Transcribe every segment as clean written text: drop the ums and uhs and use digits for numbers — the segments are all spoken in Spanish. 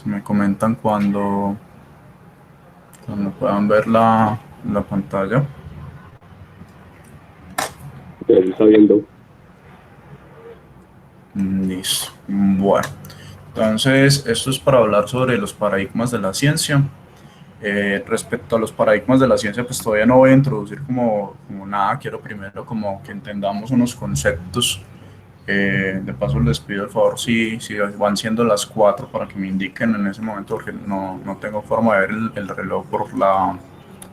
Me comentan cuando puedan ver la pantalla. Ya se está viendo. Listo. Bueno, entonces esto es para hablar sobre los paradigmas de la ciencia. Respecto a los paradigmas de la ciencia, pues todavía no voy a introducir como nada. Quiero primero como que entendamos unos conceptos. De paso les pido el favor si van siendo las 4 para que me indiquen en ese momento, porque no tengo forma de ver el reloj por la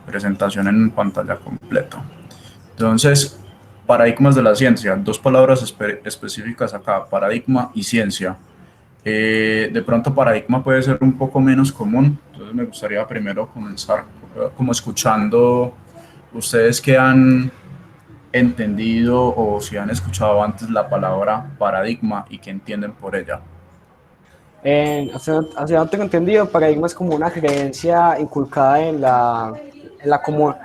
presentación en pantalla completa. Entonces, paradigmas de la ciencia, dos palabras específicas acá, paradigma y ciencia. De pronto paradigma puede ser un poco menos común, entonces me gustaría primero comenzar como escuchando ustedes que han entendido o si han escuchado antes la palabra paradigma y qué entienden por ella. Hacia donde tengo entendido, paradigma es como una creencia inculcada en la, comu-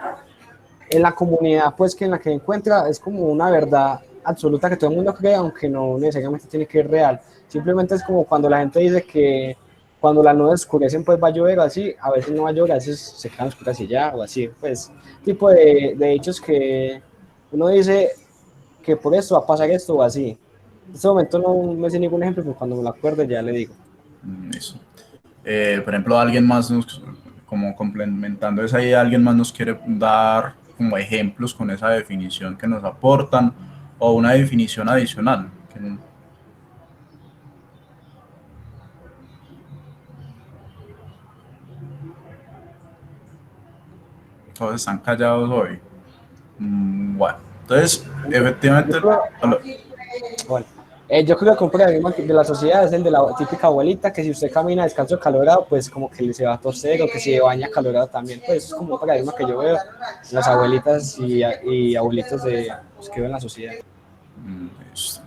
en la comunidad, pues que en la que encuentra, es como una verdad absoluta que todo el mundo cree, aunque no necesariamente tiene que ser real. Simplemente es como cuando la gente dice que cuando las nubes oscurecen, pues va a llover o así, a veces no va a llover, a veces se quedan oscuras y ya, o así, pues, tipo de hechos que uno dice que por esto va a pasar esto o así. En este momento no me sé ningún ejemplo, pero cuando me lo acuerde ya le digo. Eso. Por ejemplo, alguien más, como complementando esa idea, alguien más nos quiere dar como ejemplos con esa definición que nos aportan o una definición adicional. Todos están callados hoy. Bueno, entonces, Yo efectivamente, creo, bueno, yo creo que un paradigma de la sociedad es el de la típica abuelita, que si usted camina descalzo calorado, pues como que se va a torcer, o que si se baña calorado también, pues eso es como un paradigma que yo veo en las abuelitas y abuelitos de los que veo en la sociedad. listo.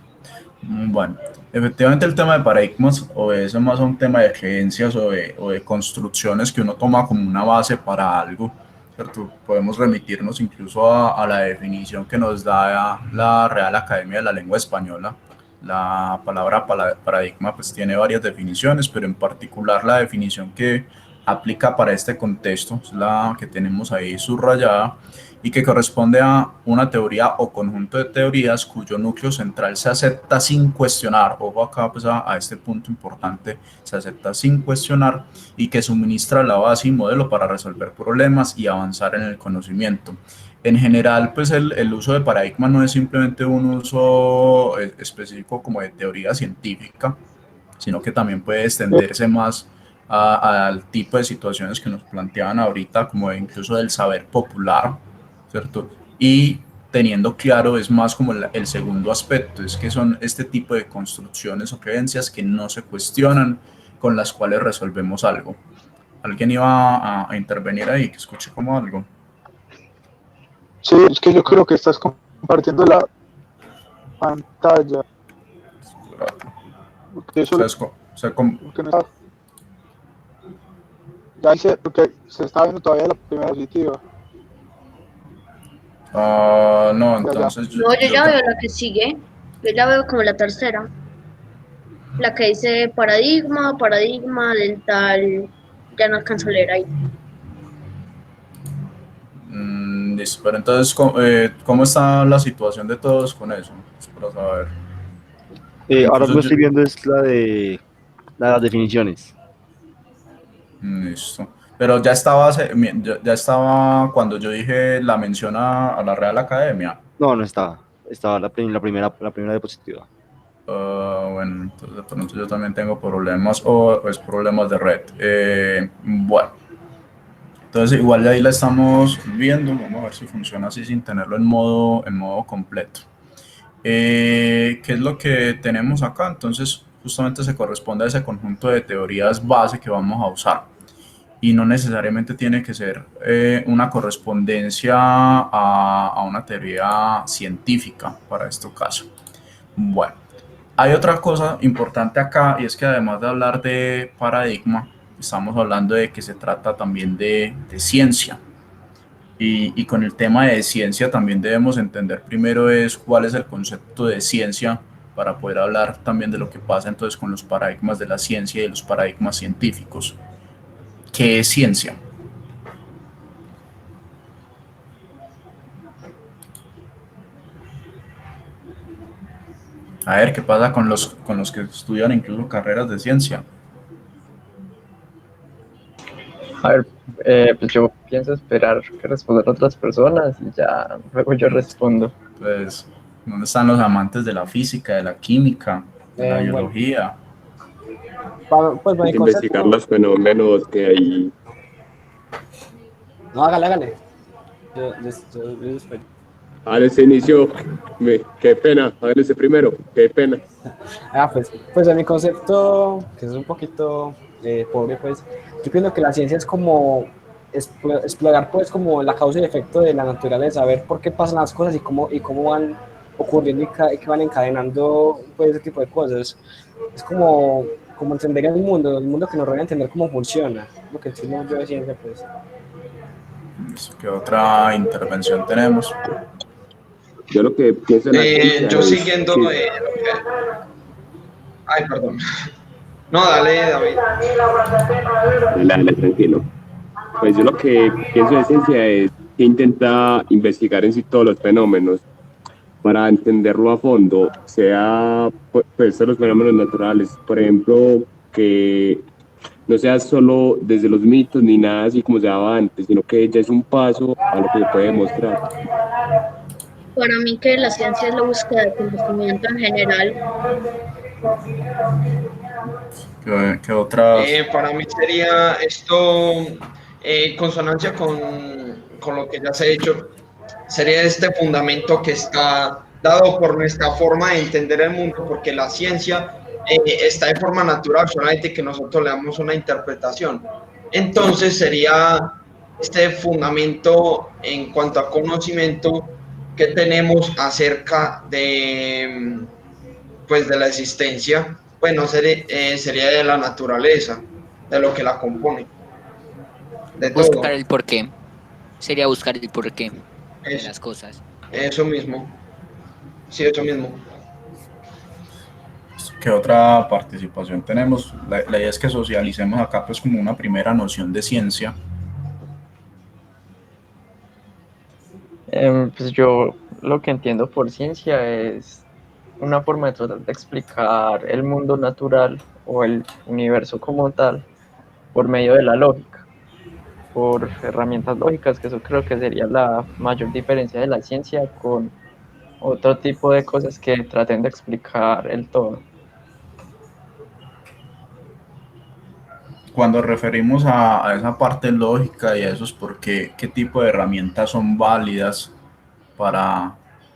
Bueno, efectivamente el tema de paradigmas obedece más a un tema de creencias o de construcciones que uno toma como una base para algo, ¿cierto? Podemos remitirnos incluso a la definición que nos da la Real Academia de la Lengua Española. La palabra paradigma pues tiene varias definiciones, pero en particular la definición que aplica para este contexto es la que tenemos ahí subrayada y que corresponde a una teoría o conjunto de teorías cuyo núcleo central se acepta sin cuestionar, ojo acá pues a este punto importante, se acepta sin cuestionar y que suministra la base y modelo para resolver problemas y avanzar en el conocimiento. En general, pues el uso de paradigma no es simplemente un uso específico como de teoría científica, sino que también puede extenderse más al tipo de situaciones que nos planteaban ahorita, como incluso del saber popular, ¿cierto? Y teniendo claro, es más como el segundo aspecto, es que son este tipo de construcciones o creencias que no se cuestionan, con las cuales resolvemos algo. ¿Alguien iba a intervenir ahí, que escuche como algo? Sí, es que yo creo que estás compartiendo la pantalla. Porque O eso sea, o sea, porque no está, ya hice, porque se está viendo todavía la primera diapositiva. no, Ya, ya. entonces No, yo ya veo la que sigue. Yo ya veo como la tercera. La que dice paradigma, paradigma del tal. Ya no alcanzo a leer ahí. Listo, pero entonces, ¿cómo está la situación de todos con eso? Es para saber. Porque Ahora incluso lo yo, estoy viendo, es la de las definiciones. listo. Pero ya estaba, ya estaba cuando yo dije la mención a la Real Academia. No, no estaba. Estaba la primera diapositiva. Bueno, entonces de pronto yo también tengo problemas o es problemas de red. Bueno, entonces igual ahí la estamos viendo. Vamos a ver si funciona así sin tenerlo en modo completo. ¿Qué es lo que tenemos acá? Entonces, justamente se corresponde a ese conjunto de teorías base que vamos a usar. Y no necesariamente tiene que ser una correspondencia a una teoría científica para este caso. Bueno, hay otra cosa importante acá y es que además de hablar de paradigma, estamos hablando de que se trata también de ciencia. Y con el tema de ciencia también debemos entender primero es cuál es el concepto de ciencia para poder hablar también de lo que pasa entonces con los paradigmas de la ciencia y de los paradigmas científicos. ¿Qué es ciencia? A ver, ¿qué pasa con los que estudian incluso carreras de ciencia? A ver, pues yo pienso esperar que respondan otras personas y ya luego yo respondo. Pues, ¿dónde están los amantes de la física, de la química, de la Bueno, biología? pues mi Investigar concepto, los fenómenos que hay. no, hágale. Yo espero. Hágale ese inicio. Qué pena. Hágale ese primero. Qué pena. Pues en mi concepto, que es un poquito pobre, pues, yo pienso que la ciencia es como explorar, pues, como la causa y efecto de la naturaleza, ver por qué pasan las cosas y cómo van ocurriendo y que van encadenando, pues, ese tipo de cosas. Es como entender el mundo que nos rodea, entender cómo funciona, lo que entiendo yo de ciencia, pues. ¿Qué otra intervención tenemos? Yo lo que pienso en la ciencia Yo es siguiendo, que- ay, perdón. No, dale, David. Dale, tranquilo. Pues yo lo que pienso de ciencia es que intenta investigar en sí todos los fenómenos para entenderlo a fondo, sea pues los fenómenos naturales, por ejemplo, que no sea solo desde los mitos ni nada así como se daba antes, sino que ya es un paso a lo que se puede demostrar. Para mí que la ciencia es la búsqueda de conocimiento en general. ¿Qué otras? Para mí sería esto, consonancia con lo que ya se ha hecho, sería este fundamento que está dado por nuestra forma de entender el mundo, porque la ciencia está de forma natural, solamente que nosotros le damos una interpretación. Entonces sería este fundamento en cuanto a conocimiento que tenemos acerca de, pues, de la existencia, bueno, sería de la naturaleza, de lo que la compone, de todo. Buscar el porqué. Sería buscar el porqué de Es- las cosas. Eso mismo. Sí, eso mismo. ¿Qué otra participación tenemos? La idea es que socialicemos acá pues como una primera noción de ciencia. Pues yo lo que entiendo por ciencia es una forma de tratar de explicar el mundo natural o el universo como tal por medio de la lógica, por herramientas lógicas, que eso creo que sería la mayor diferencia de la ciencia con otro tipo de cosas que traten de explicar el todo. Cuando referimos a esa parte lógica y a esos por qué, qué tipo de herramientas son válidas para,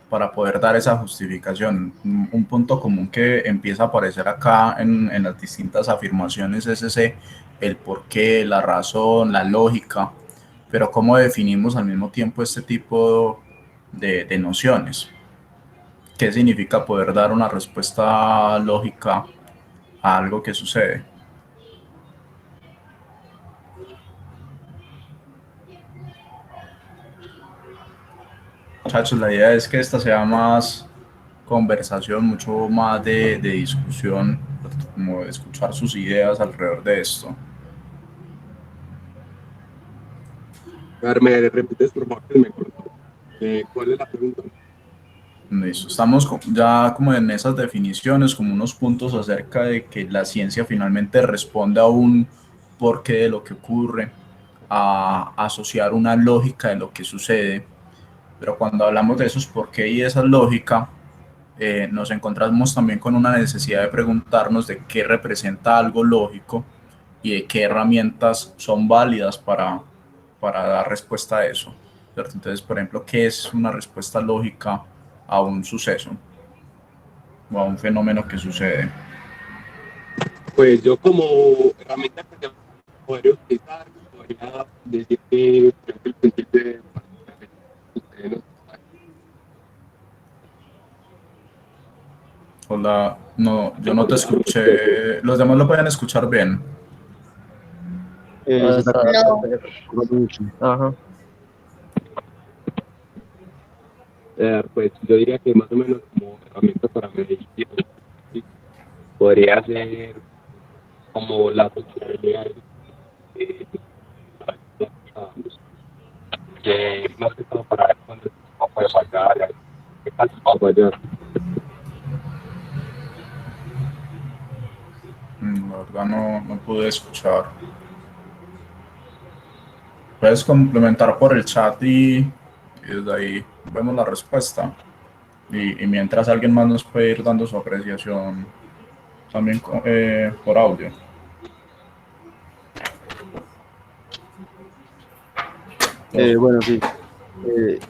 para poder dar esa justificación. Un punto común que empieza a aparecer acá en las distintas afirmaciones es ese, el porqué, la razón, la lógica, pero cómo definimos al mismo tiempo este tipo de nociones. ¿Qué significa poder dar una respuesta lógica a algo que sucede? Muchachos, la idea es que esta sea más conversación, mucho más de discusión, como de escuchar sus ideas alrededor de esto. ¿Me repites por favor que me cortó? ¿Cuál es la pregunta? Listo. Estamos ya como en esas definiciones, como unos puntos acerca de que la ciencia finalmente responde a un porqué de lo que ocurre, a asociar una lógica de lo que sucede, pero cuando hablamos de esos porqué y esa lógica, nos encontramos también con una necesidad de preguntarnos de qué representa algo lógico y de qué herramientas son válidas para dar respuesta a eso, ¿cierto? Entonces, por ejemplo, ¿qué es una respuesta lógica a un suceso o a un fenómeno que sucede? Pues yo como herramienta que yo podría utilizar, podría decir que por ejemplo, el principio de Hola, no, yo no te escuché. ¿Los demás lo pueden escuchar bien? Se está No. cortando mucho. Ajá. Pues yo diría que más o menos como herramienta para medir podría ser como la posibilidad de que más que todo para ver cuándo no puede fallar, qué tal va a fallar. La verdad no pude escuchar. Puedes complementar por el chat y desde ahí vemos la respuesta. Y mientras alguien más nos puede ir dando su apreciación también por audio. Bueno, sí.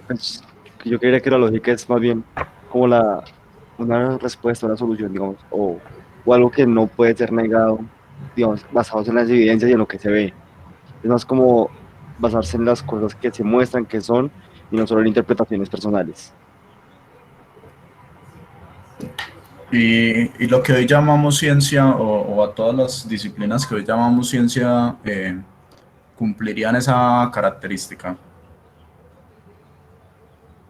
Pues, yo creería que la lógica es más bien como una respuesta, una solución, digamos, o algo que no puede ser negado, digamos, basados en las evidencias y en lo que se ve. Es más como basarse en las cosas que se muestran, que son, y no solo en interpretaciones personales. Y lo que hoy llamamos ciencia, o a todas las disciplinas que hoy llamamos ciencia, cumplirían esa característica.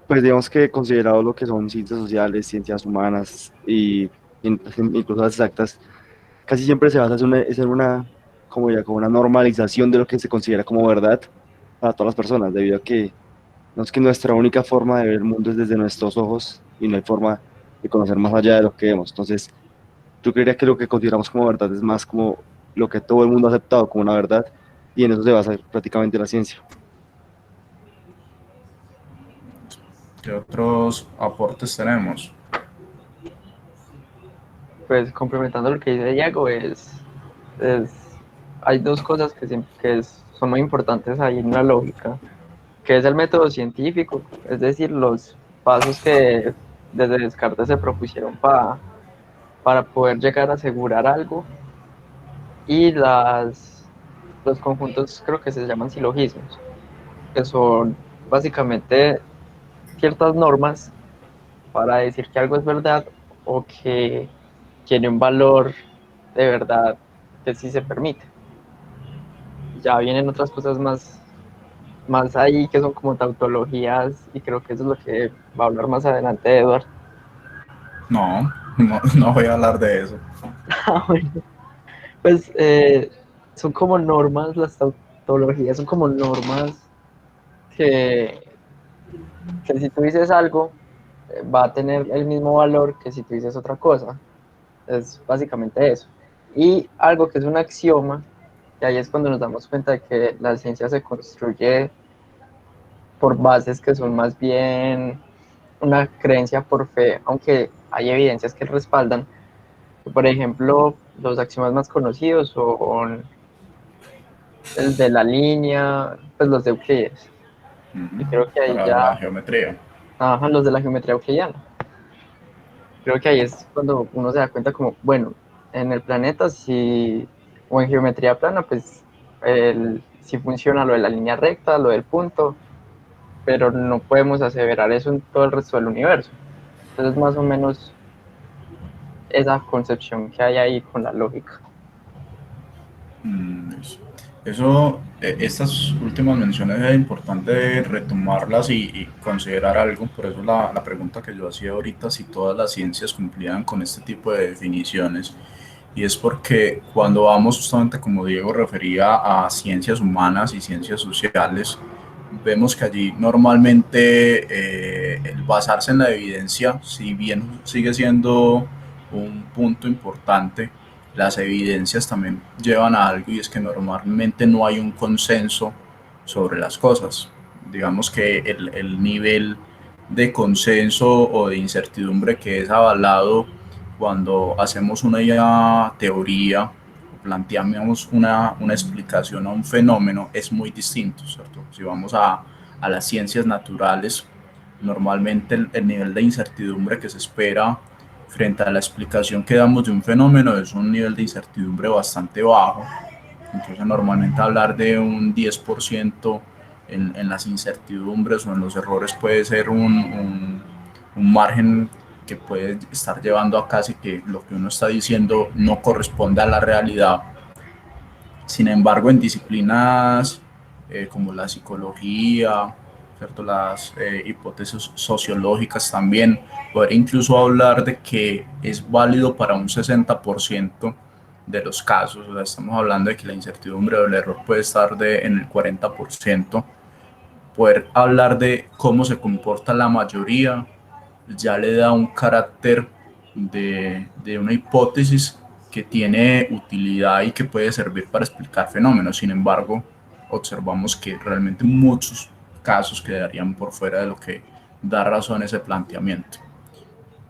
Pues digamos que considerado lo que son ciencias sociales, ciencias humanas y incluso las exactas, casi siempre se basa en una, como ya, como una normalización de lo que se considera como verdad para todas las personas, debido a que no es que nuestra única forma de ver el mundo es desde nuestros ojos y no hay forma de conocer más allá de lo que vemos. Entonces, yo creería que lo que consideramos como verdad es más como lo que todo el mundo ha aceptado como una verdad y en eso se basa prácticamente la ciencia. ¿Qué otros aportes tenemos? Pues complementando lo que dice Diego, hay dos cosas son muy importantes ahí en la lógica, que es el método científico, es decir, los pasos que desde Descartes se propusieron para poder llegar a asegurar algo, y los conjuntos creo que se llaman silogismos, que son básicamente ciertas normas para decir que algo es verdad o que tiene un valor de verdad que sí se permite. Ya vienen otras cosas más ahí que son como tautologías, y creo que eso es lo que va a hablar más adelante Edward. No voy a hablar de eso. Bueno, pues son como normas, las tautologías son como normas que si tú dices algo, va a tener el mismo valor que si tú dices otra cosa. Es básicamente eso. Y algo que es un axioma, y ahí es cuando nos damos cuenta de que la ciencia se construye por bases que son más bien una creencia por fe, aunque hay evidencias que respaldan. Por ejemplo, los axiomas más conocidos son el de la línea, pues los de Euclides. Y creo que ahí Para la ya, geometría. ajá, los de la geometría euclidiana. Creo que ahí es cuando uno se da cuenta como, bueno, en el planeta sí, o en geometría plana, pues sí funciona lo de la línea recta, lo del punto, pero no podemos aseverar eso en todo el resto del universo. Entonces, más o menos esa concepción que hay ahí con la lógica. Estas últimas menciones es importante retomarlas y considerar algo. Por eso la pregunta que yo hacía ahorita, si todas las ciencias cumplían con este tipo de definiciones. Y es porque cuando vamos justamente, como Diego refería, a ciencias humanas y ciencias sociales, vemos que allí normalmente el basarse en la evidencia, si bien sigue siendo un punto importante, las evidencias también llevan a algo, y es que normalmente no hay un consenso sobre las cosas. Digamos que el nivel de consenso o de incertidumbre que es avalado cuando hacemos una teoría, planteamos una explicación a un fenómeno, es muy distinto, ¿cierto? Si vamos a las ciencias naturales, normalmente el nivel de incertidumbre que se espera frente a la explicación que damos de un fenómeno es un nivel de incertidumbre bastante bajo. Entonces, normalmente hablar de un 10% en las incertidumbres o en los errores puede ser un margen que puede estar llevando a casi que lo que uno está diciendo no corresponde a la realidad. Sin embargo, en disciplinas como la psicología, ¿cierto? Las hipótesis sociológicas también, poder incluso hablar de que es válido para un 60% de los casos. O sea, estamos hablando de que la incertidumbre o el error puede estar en el 40%. Poder hablar de cómo se comporta la mayoría ya le da un carácter de una hipótesis que tiene utilidad y que puede servir para explicar fenómenos. Sin embargo, observamos que realmente muchos casos quedarían por fuera de lo que da razón a ese planteamiento.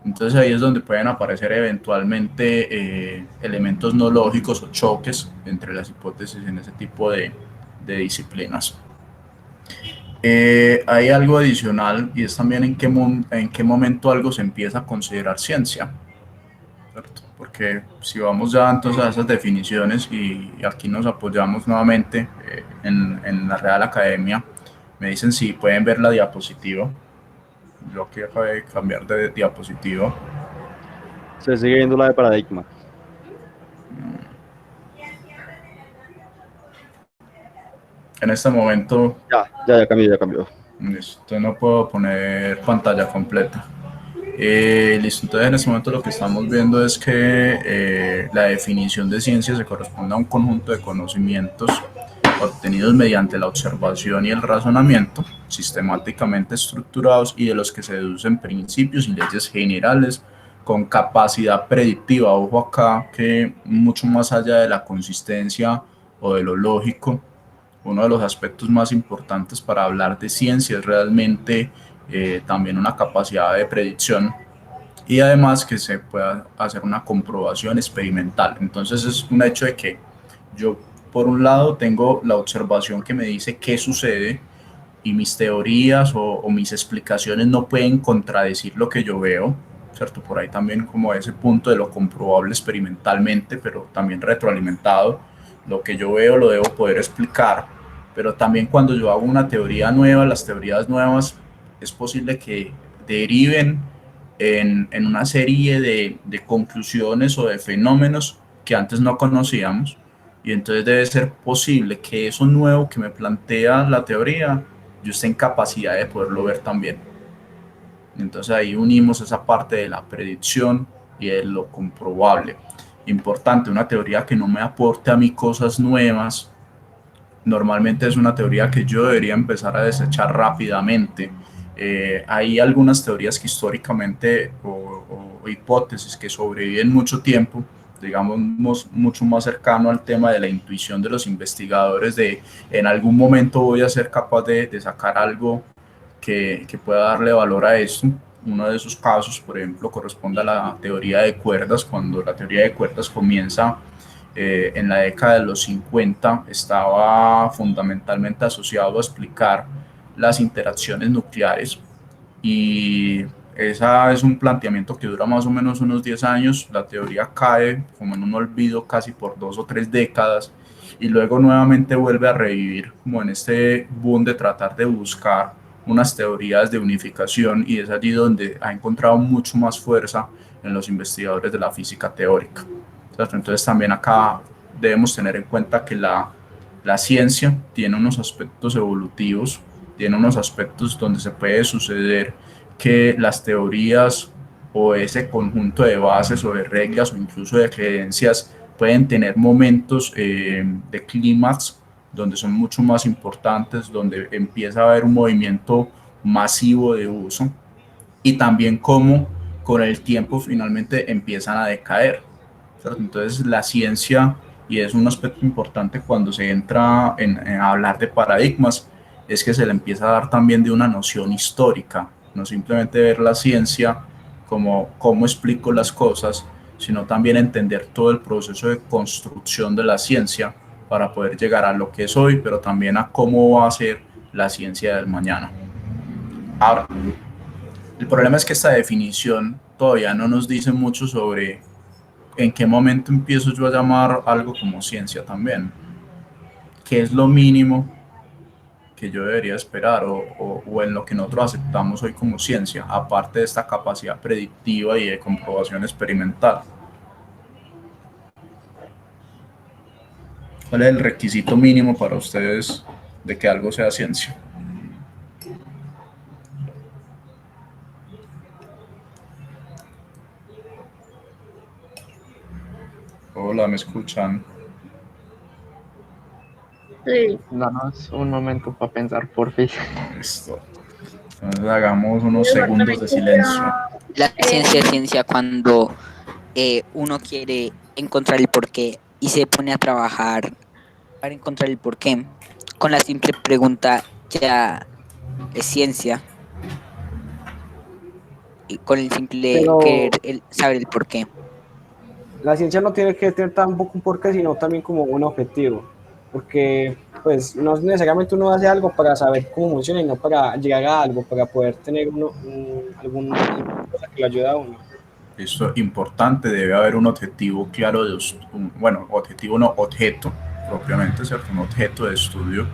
Entonces ahí es donde pueden aparecer eventualmente elementos no lógicos o choques entre las hipótesis en ese tipo de disciplinas. Hay algo adicional y es también en qué momento algo se empieza a considerar ciencia, ¿cierto? Porque si vamos ya entonces a esas definiciones y aquí nos apoyamos nuevamente en la Real Academia, me dicen si pueden ver la diapositiva. Yo aquí acabé de cambiar de diapositiva. Se sigue viendo la de paradigma. En este momento... Ya cambió. Listo, no puedo poner pantalla completa. Listo, entonces en este momento lo que estamos viendo es que la definición de ciencia se corresponde a un conjunto de conocimientos obtenidos mediante la observación y el razonamiento, sistemáticamente estructurados y de los que se deducen principios y leyes generales con capacidad predictiva. Ojo acá que mucho más allá de la consistencia o de lo lógico, uno de los aspectos más importantes para hablar de ciencia es realmente también una capacidad de predicción y además que se pueda hacer una comprobación experimental. Entonces es un hecho de que yo por un lado tengo la observación que me dice qué sucede y mis teorías o mis explicaciones no pueden contradecir lo que yo veo, ¿cierto? Por ahí también como ese punto de lo comprobable experimentalmente, pero también retroalimentado. Lo que yo veo lo debo poder explicar, pero también cuando yo hago una teoría nueva, las teorías nuevas es posible que deriven en una serie de conclusiones o de fenómenos que antes no conocíamos. Y entonces debe ser posible que eso nuevo que me plantea la teoría, yo esté en capacidad de poderlo ver también. Entonces ahí unimos esa parte de la predicción y de lo comprobable. Importante, una teoría que no me aporte a mí cosas nuevas, normalmente es una teoría que yo debería empezar a desechar rápidamente. Hay algunas teorías que históricamente o hipótesis que sobreviven mucho tiempo, digamos mucho más cercano al tema de la intuición de los investigadores de en algún momento voy a ser capaz de sacar algo que pueda darle valor a esto. Uno de esos casos, por ejemplo, corresponde a la teoría de cuerdas. Cuando la teoría de cuerdas comienza en la década de los 50, estaba fundamentalmente asociado a explicar las interacciones nucleares y ese es un planteamiento que dura más o menos unos 10 años. La teoría cae como en un olvido casi por 2 o 3 décadas y luego nuevamente vuelve a revivir como en este boom de tratar de buscar unas teorías de unificación, y es allí donde ha encontrado mucho más fuerza en los investigadores de la física teórica. Entonces también acá debemos tener en cuenta que la ciencia tiene unos aspectos evolutivos, tiene unos aspectos donde se puede suceder que las teorías o ese conjunto de bases o de reglas o incluso de creencias pueden tener momentos de clímax donde son mucho más importantes, donde empieza a haber un movimiento masivo de uso y también cómo con el tiempo finalmente empiezan a decaer. Entonces la ciencia, y es un aspecto importante cuando se entra en hablar de paradigmas, es que se le empieza a dar también de una noción histórica, no simplemente ver la ciencia como cómo explico las cosas, sino también entender todo el proceso de construcción de la ciencia para poder llegar a lo que es hoy, pero también a cómo va a ser la ciencia del mañana. Ahora, el problema es que esta definición todavía no nos dice mucho sobre en qué momento empiezo yo a llamar algo como ciencia también. ¿Qué es lo mínimo que yo debería esperar o en lo que nosotros aceptamos hoy como ciencia, aparte de esta capacidad predictiva y de comprobación experimental? ¿Cuál es el requisito mínimo para ustedes de que algo sea ciencia? duda, ¿me escuchan? Sí. Danos un momento para pensar, por fin. Listo. Entonces hagamos unos El segundos de departamento silencio. La ciencia es ciencia cuando uno quiere encontrar el porqué y se pone a trabajar para encontrar el porqué. Con la simple pregunta ya es ciencia. Y con el simple Pero querer saber el porqué. la ciencia no tiene que tener tampoco un porqué, sino también como un objetivo. Porque, pues, no necesariamente uno hace algo para saber cómo funciona y no para llegar a algo, para poder tener alguna cosa que lo ayude a uno. Esto es importante, debe haber un objetivo claro bueno, objetivo no, objeto propiamente, ¿cierto? Un objeto de estudio.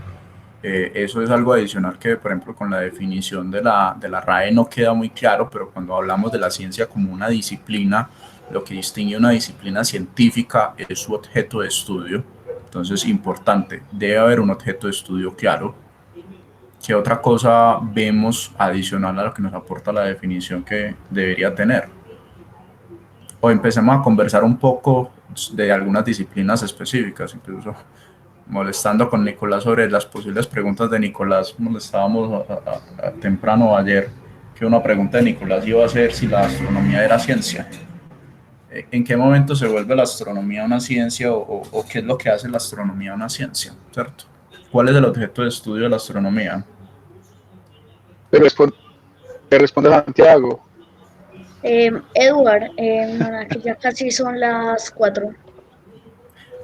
Eso es algo adicional que, por ejemplo, con la definición de la RAE no queda muy claro, pero cuando hablamos de la ciencia como una disciplina, lo que distingue una disciplina científica es su objeto de estudio. Entonces, importante, debe haber un objeto de estudio claro. ¿Qué otra cosa vemos adicional a lo que nos aporta la definición que debería tener? O empecemos a conversar un poco de algunas disciplinas específicas, incluso molestando con Nicolás sobre las posibles preguntas de Nicolás. Molestábamos temprano ayer que una pregunta de Nicolás iba a ser si la astronomía era ciencia. ¿En qué momento se vuelve la astronomía una ciencia o qué es lo que hace la astronomía una ciencia? ¿Cierto? ¿Cuál es el objeto de estudio de la astronomía? Te responde Santiago. Edward, no, que ya casi son las 4.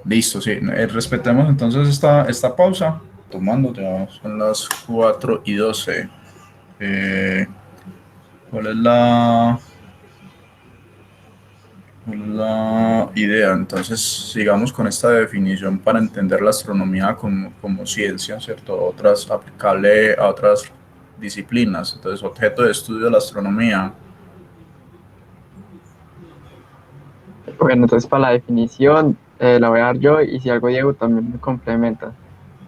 Listo, sí. Respetemos entonces esta pausa. Tomando, ya son las 4:12. ¿Cuál es la idea? Entonces, sigamos con esta definición para entender la astronomía como ciencia, ¿cierto? Aplicable a otras disciplinas. Entonces, objeto de estudio de la astronomía. Bueno, entonces para la definición la voy a dar yo y si algo Diego también me complementa.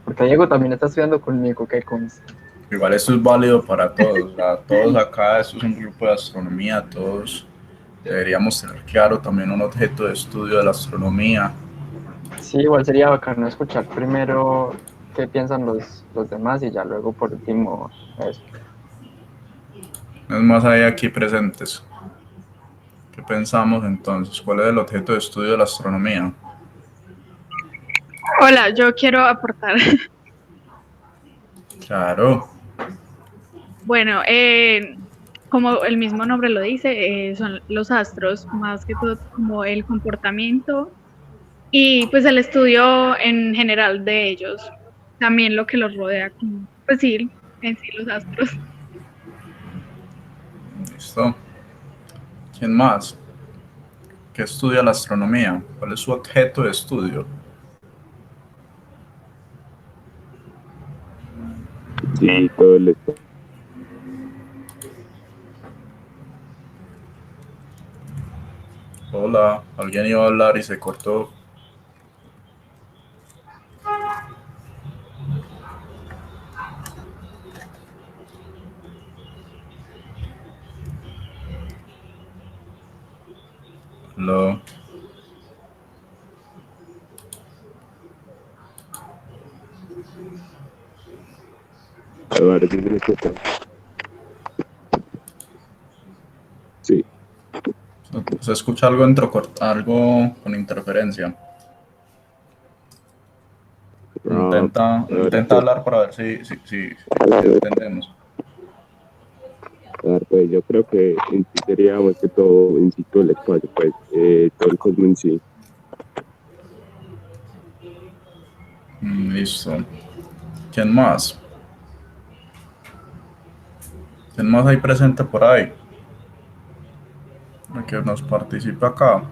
Porque Diego también está estudiando conmigo, que consta. Igual esto es válido para todos. O sea, todos acá, esto es un grupo de astronomía, todos deberíamos tener claro también un objeto de estudio de la astronomía. Sí, igual sería bacano escuchar primero qué piensan los demás y ya luego por último eso. Es más, hay aquí presentes. ¿Qué pensamos entonces? ¿Cuál es el objeto de estudio de la astronomía? Hola, yo quiero aportar. Claro. Bueno, como el mismo nombre lo dice, son los astros, más que todo como el comportamiento y pues el estudio en general de ellos, también lo que los rodea, pues sí, en sí los astros. Listo. ¿Quién más? ¿Qué estudia la astronomía? ¿Cuál es su objeto de estudio? Sí, todo el Hola, alguien iba a hablar y se cortó. Hola. Eduardo, ¿sí me escucha? Sí. ¿Se escucha algo algo con interferencia? Intenta hablar para ver si entendemos. Pues yo creo que en sí sería más que todo en sí todo el espacio, pues todo el cosmos en sí. Listo. ¿Quién más? ¿Quién más hay presente por ahí? El que nos participa acá.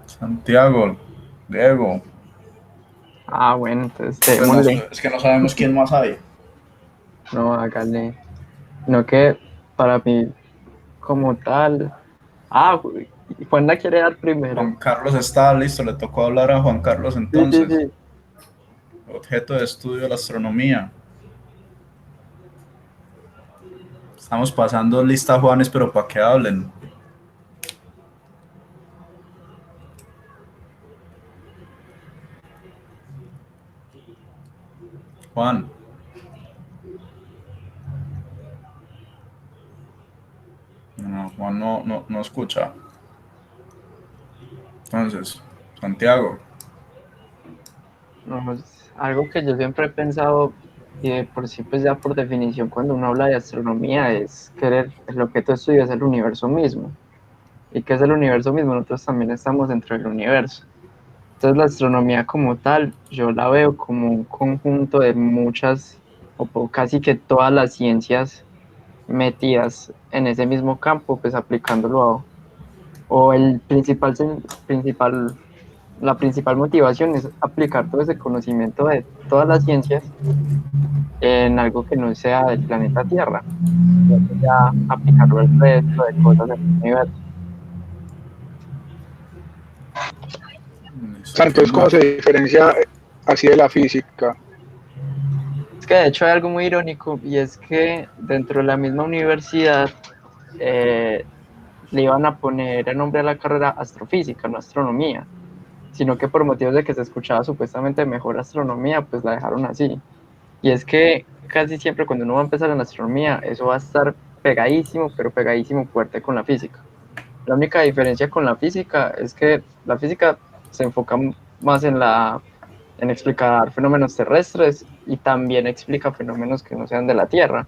Santiago, Diego. Ah, bueno, entonces Pues démosle. es que no sabemos quién más hay. No, hágale. No que para mí como tal. Ah, Juan la quiere dar primero. Juan Carlos está listo, le tocó hablar a Juan Carlos entonces. Sí. Objeto de estudio de la astronomía. Estamos pasando lista, Juanes, pero para que hablen. Juan. No, Juan no escucha. Entonces, Santiago. No, pues, algo que yo siempre he pensado, y de por sí, pues ya por definición, cuando uno habla de astronomía, es que el objeto de estudio es el universo mismo. ¿Y qué es el universo mismo? Nosotros también estamos dentro del universo. Entonces la astronomía como tal, yo la veo como un conjunto de muchas, casi que todas las ciencias metidas en ese mismo campo, pues aplicándolo o la principal motivación es aplicar todo ese conocimiento de todas las ciencias en algo que no sea del planeta Tierra, ya aplicarlo al resto de cosas del universo. Entonces, ¿cómo se diferencia así de la física? Es que de hecho hay algo muy irónico, y es que dentro de la misma universidad le iban a poner el nombre a la carrera astrofísica, no astronomía, sino que por motivos de que se escuchaba supuestamente mejor astronomía, pues la dejaron así. Y es que casi siempre cuando uno va a empezar en astronomía, eso va a estar pegadísimo, pero pegadísimo fuerte con la física. La única diferencia con la física es que la física se enfoca más en explicar fenómenos terrestres y también explica fenómenos que no sean de la Tierra.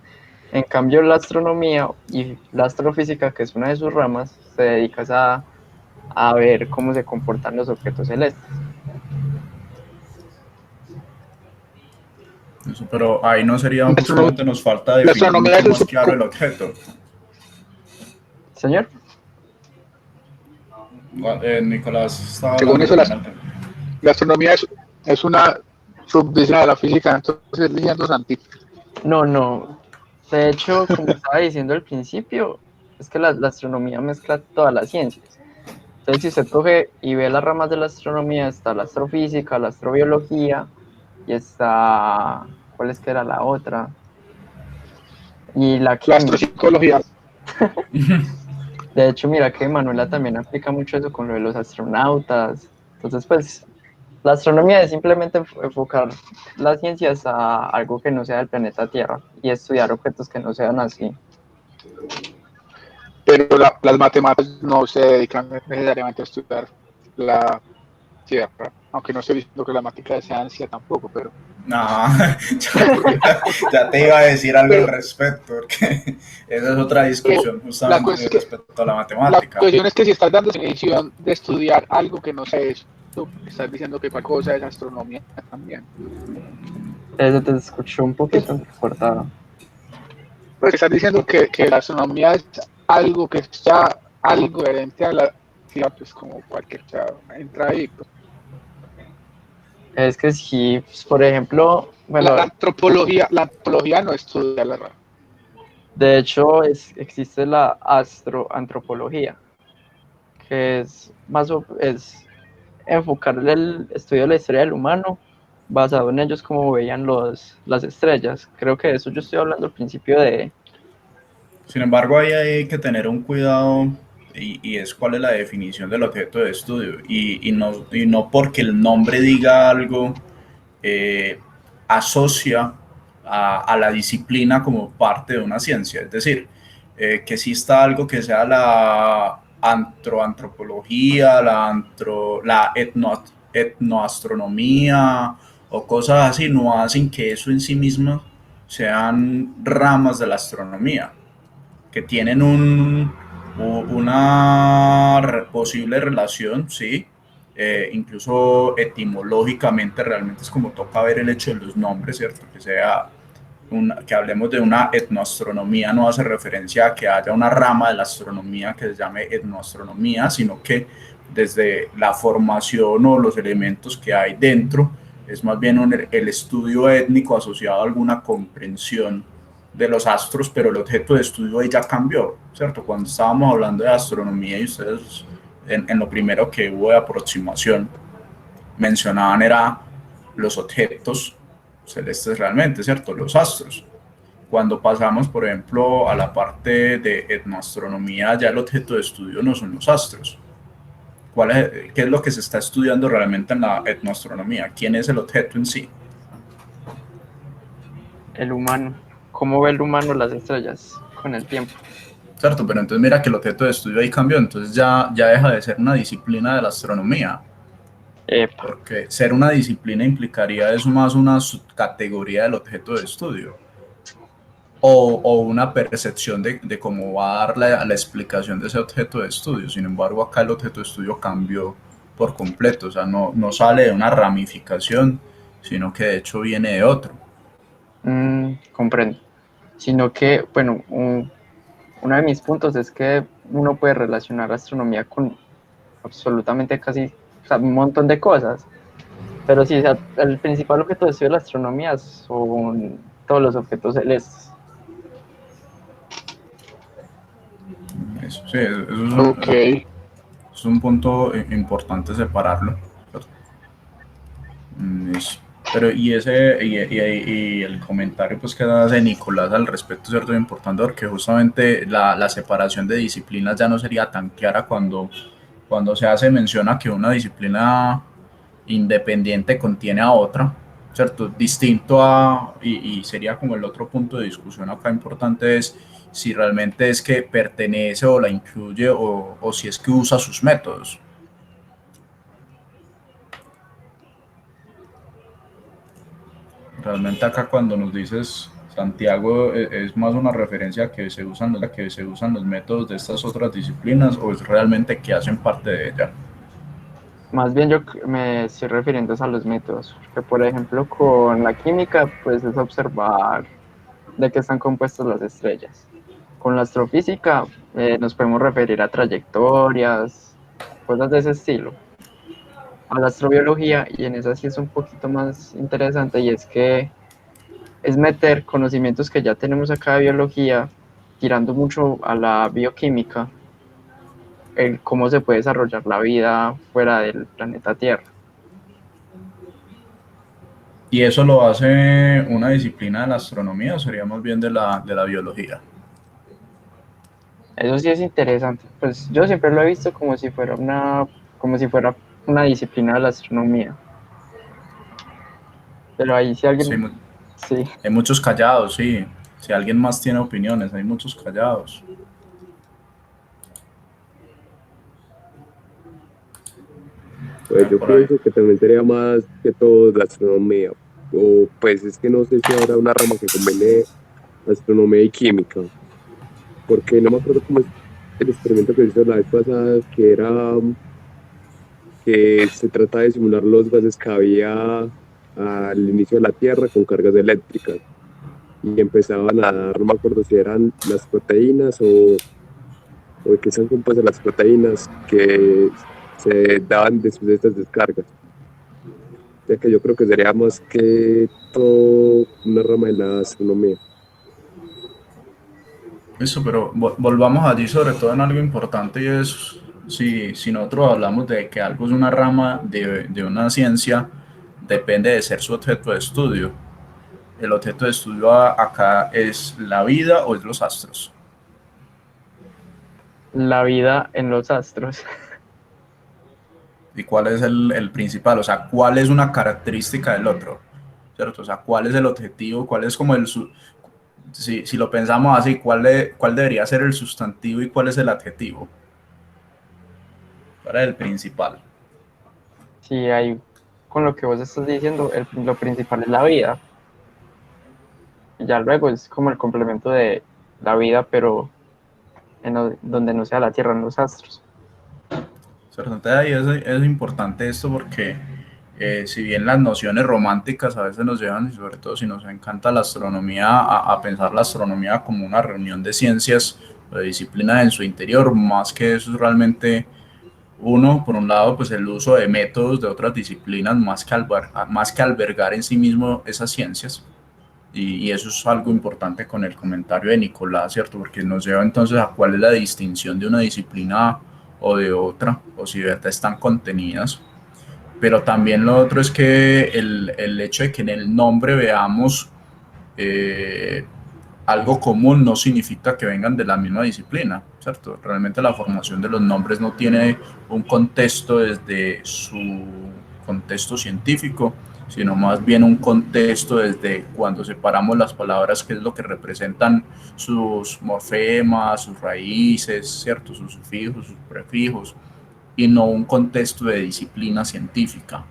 En cambio, la astronomía y la astrofísica, que es una de sus ramas, se dedica a ver cómo se comportan los objetos celestes. Eso, pero ahí no sería justamente nos falta definir mucho más claro el objeto. Señor. Nicolás estaba según eso, la astronomía es una subdisciplina de la física, entonces diciendo Santi. No. De hecho, como estaba diciendo al principio, es que la astronomía mezcla todas las ciencias. Entonces, si usted coge y ve las ramas de la astronomía, está la astrofísica, la astrobiología, y está, ¿cuál es que era la otra? Y la astropsicología. De hecho, mira que Manuela también aplica mucho eso con lo de los astronautas. Entonces, pues, la astronomía es simplemente enfocar las ciencias a algo que no sea del planeta Tierra y estudiar objetos que no sean así. Pero las matemáticas no se dedican necesariamente a estudiar la Tierra, aunque no estoy diciendo que la matemática sea ciencia tampoco, pero... No, ya te iba a decir algo al respecto, porque esa es otra discusión justamente respecto a la matemática. La cuestión es que si estás dando definición de estudiar algo que no sea eso, estás diciendo que cualquier cosa es astronomía también. Eso te escuchó un poquito cortado. Pues estás diciendo que la astronomía es algo que está algo herente a la ciencia, pues como cualquier cosa entra ahí. Pues. Es que si, pues, por ejemplo, bueno, la antropología no estudia la raza. De hecho, existe la astroantropología, que es enfocar el estudio de la historia del humano basado en ellos cómo veían las estrellas. Creo que de eso yo estoy hablando al principio de... Sin embargo, ahí hay que tener un cuidado y es cuál es la definición del objeto de estudio. Y no porque el nombre diga algo, asocia a la disciplina como parte de una ciencia. Es decir, que exista algo que sea la antropología, la etnoastronomía o cosas así, no hacen que eso en sí mismo sean ramas de la astronomía, que tienen una posible relación, sí, incluso etimológicamente realmente es como toca ver el hecho de los nombres, ¿cierto? Que hablemos de una etnoastronomía no hace referencia a que haya una rama de la astronomía que se llame etnoastronomía, sino que desde la formación o los elementos que hay dentro es más bien el estudio étnico asociado a alguna comprensión de los astros, pero el objeto de estudio ahí ya cambió, ¿cierto? Cuando estábamos hablando de astronomía y ustedes en lo primero que hubo de aproximación mencionaban era los objetos celestes realmente, ¿cierto? Los astros. cuando pasamos, por ejemplo, a la parte de etnoastronomía, ya el objeto de estudio no son los astros. ¿Qué es lo que se está estudiando realmente en la etnoastronomía? ¿Quién es el objeto en sí? El humano. ¿Cómo ve el humano las estrellas con el tiempo? Cierto, pero entonces mira que el objeto de estudio ahí cambió, entonces ya deja de ser una disciplina de la astronomía. Epa. Porque ser una disciplina implicaría eso más una subcategoría del objeto de estudio. O una percepción de cómo va a dar la explicación de ese objeto de estudio. Sin embargo, acá el objeto de estudio cambió por completo, o sea, no sale de una ramificación, sino que de hecho viene de otro. Comprendo. Sino que, bueno, uno de mis puntos es que uno puede relacionar la astronomía con absolutamente casi, o sea, un montón de cosas. Pero sí, o sea, el principal objeto de estudio de la astronomía son todos los objetos celestes. Eso, sí, Ok. es un punto importante separarlo. Eso. Pero y el comentario pues que hace Nicolás al respecto, ¿cierto? Es importante porque justamente la separación de disciplinas ya no sería tan clara cuando se hace mención a que una disciplina independiente contiene a otra, ¿cierto? Distinto y sería como el otro punto de discusión acá importante es si realmente es que pertenece o la incluye o si es que usa sus métodos. Realmente acá cuando nos dices Santiago es más una referencia a que se usan los métodos de estas otras disciplinas o es realmente que hacen parte de ella. Más bien yo me estoy refiriendo a los métodos, que por ejemplo con la química pues es observar de qué están compuestas las estrellas. Con la astrofísica nos podemos referir a trayectorias, cosas de ese estilo. A la astrobiología, y en esa sí es un poquito más interesante, y es que es meter conocimientos que ya tenemos acá de biología, tirando mucho a la bioquímica, el cómo se puede desarrollar la vida fuera del planeta Tierra. ¿Y eso lo hace una disciplina de la astronomía o sería más bien de la biología? Eso sí es interesante. Pues yo siempre lo he visto como si fuera una disciplina de la astronomía. Pero ahí si alguien... Sí, hay muchos callados, sí. Si alguien más tiene opiniones, hay muchos callados. Pues yo pienso que también sería más que todo la astronomía. O pues es que no sé si habrá una rama que combine astronomía y química. Porque no me acuerdo cómo es el experimento que hizo la vez pasada, que era que se trata de simular los gases que había al inicio de la Tierra con cargas eléctricas. Y empezaban a dar, no me acuerdo si eran las proteínas o de qué están compuestas las proteínas que se daban después de estas descargas. Ya que yo creo que sería más que todo una rama de la astronomía. Eso, pero volvamos allí sobre todo en algo importante y es si nosotros hablamos de que algo es una rama de una ciencia, depende de ser su objeto de estudio. El objeto de estudio acá es la vida o es los astros. La vida en los astros. ¿Y cuál es el principal? O sea, ¿cuál es una característica del otro? ¿Cierto? O sea, ¿cuál es el objetivo? ¿Cuál es como si lo pensamos así, ¿cuál debería ser el sustantivo y cuál es el adjetivo? ¿Cuál es el principal? Sí, ahí con lo que vos estás diciendo, lo principal es la vida. Y ya luego es como el complemento de la vida, pero donde no sea la Tierra, en los astros. ¿Cierto? Ahí es importante esto porque si bien las nociones románticas a veces nos llevan, y sobre todo si nos encanta la astronomía, a pensar la astronomía como una reunión de ciencias o de disciplinas en su interior, más que eso es realmente por un lado, pues el uso de métodos de otras disciplinas más que albergar en sí mismo esas ciencias. Y eso es algo importante con el comentario de Nicolás, ¿cierto? Porque nos lleva entonces a cuál es la distinción de una disciplina o de otra, o si de verdad están contenidas. Pero también lo otro es que el hecho de que en el nombre veamos algo común no significa que vengan de la misma disciplina, ¿cierto? Realmente la formación de los nombres no tiene un contexto desde su contexto científico, sino más bien un contexto desde cuando separamos las palabras, qué es lo que representan sus morfemas, sus raíces, ¿cierto? Sus sufijos, sus prefijos, y no un contexto de disciplina científica,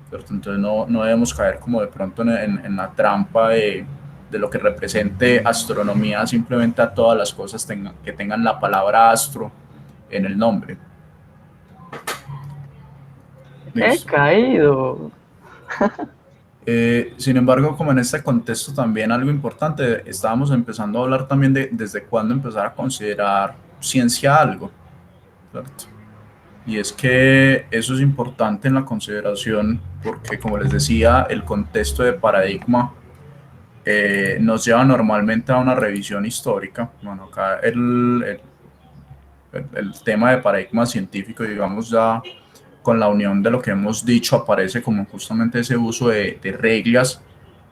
¿cierto? Entonces no debemos caer como de pronto en la trampa de lo que represente astronomía simplemente a todas las cosas que tengan la palabra astro en el nombre. He caído. Sin embargo, como en este contexto también algo importante, estábamos empezando a hablar también de desde cuándo empezar a considerar ciencia algo, ¿cierto? Y es que eso es importante en la consideración porque, como les decía, el contexto de paradigma nos lleva normalmente a una revisión histórica. Bueno, acá el tema de paradigma científico, digamos, ya con la unión de lo que hemos dicho, aparece como justamente ese uso de reglas,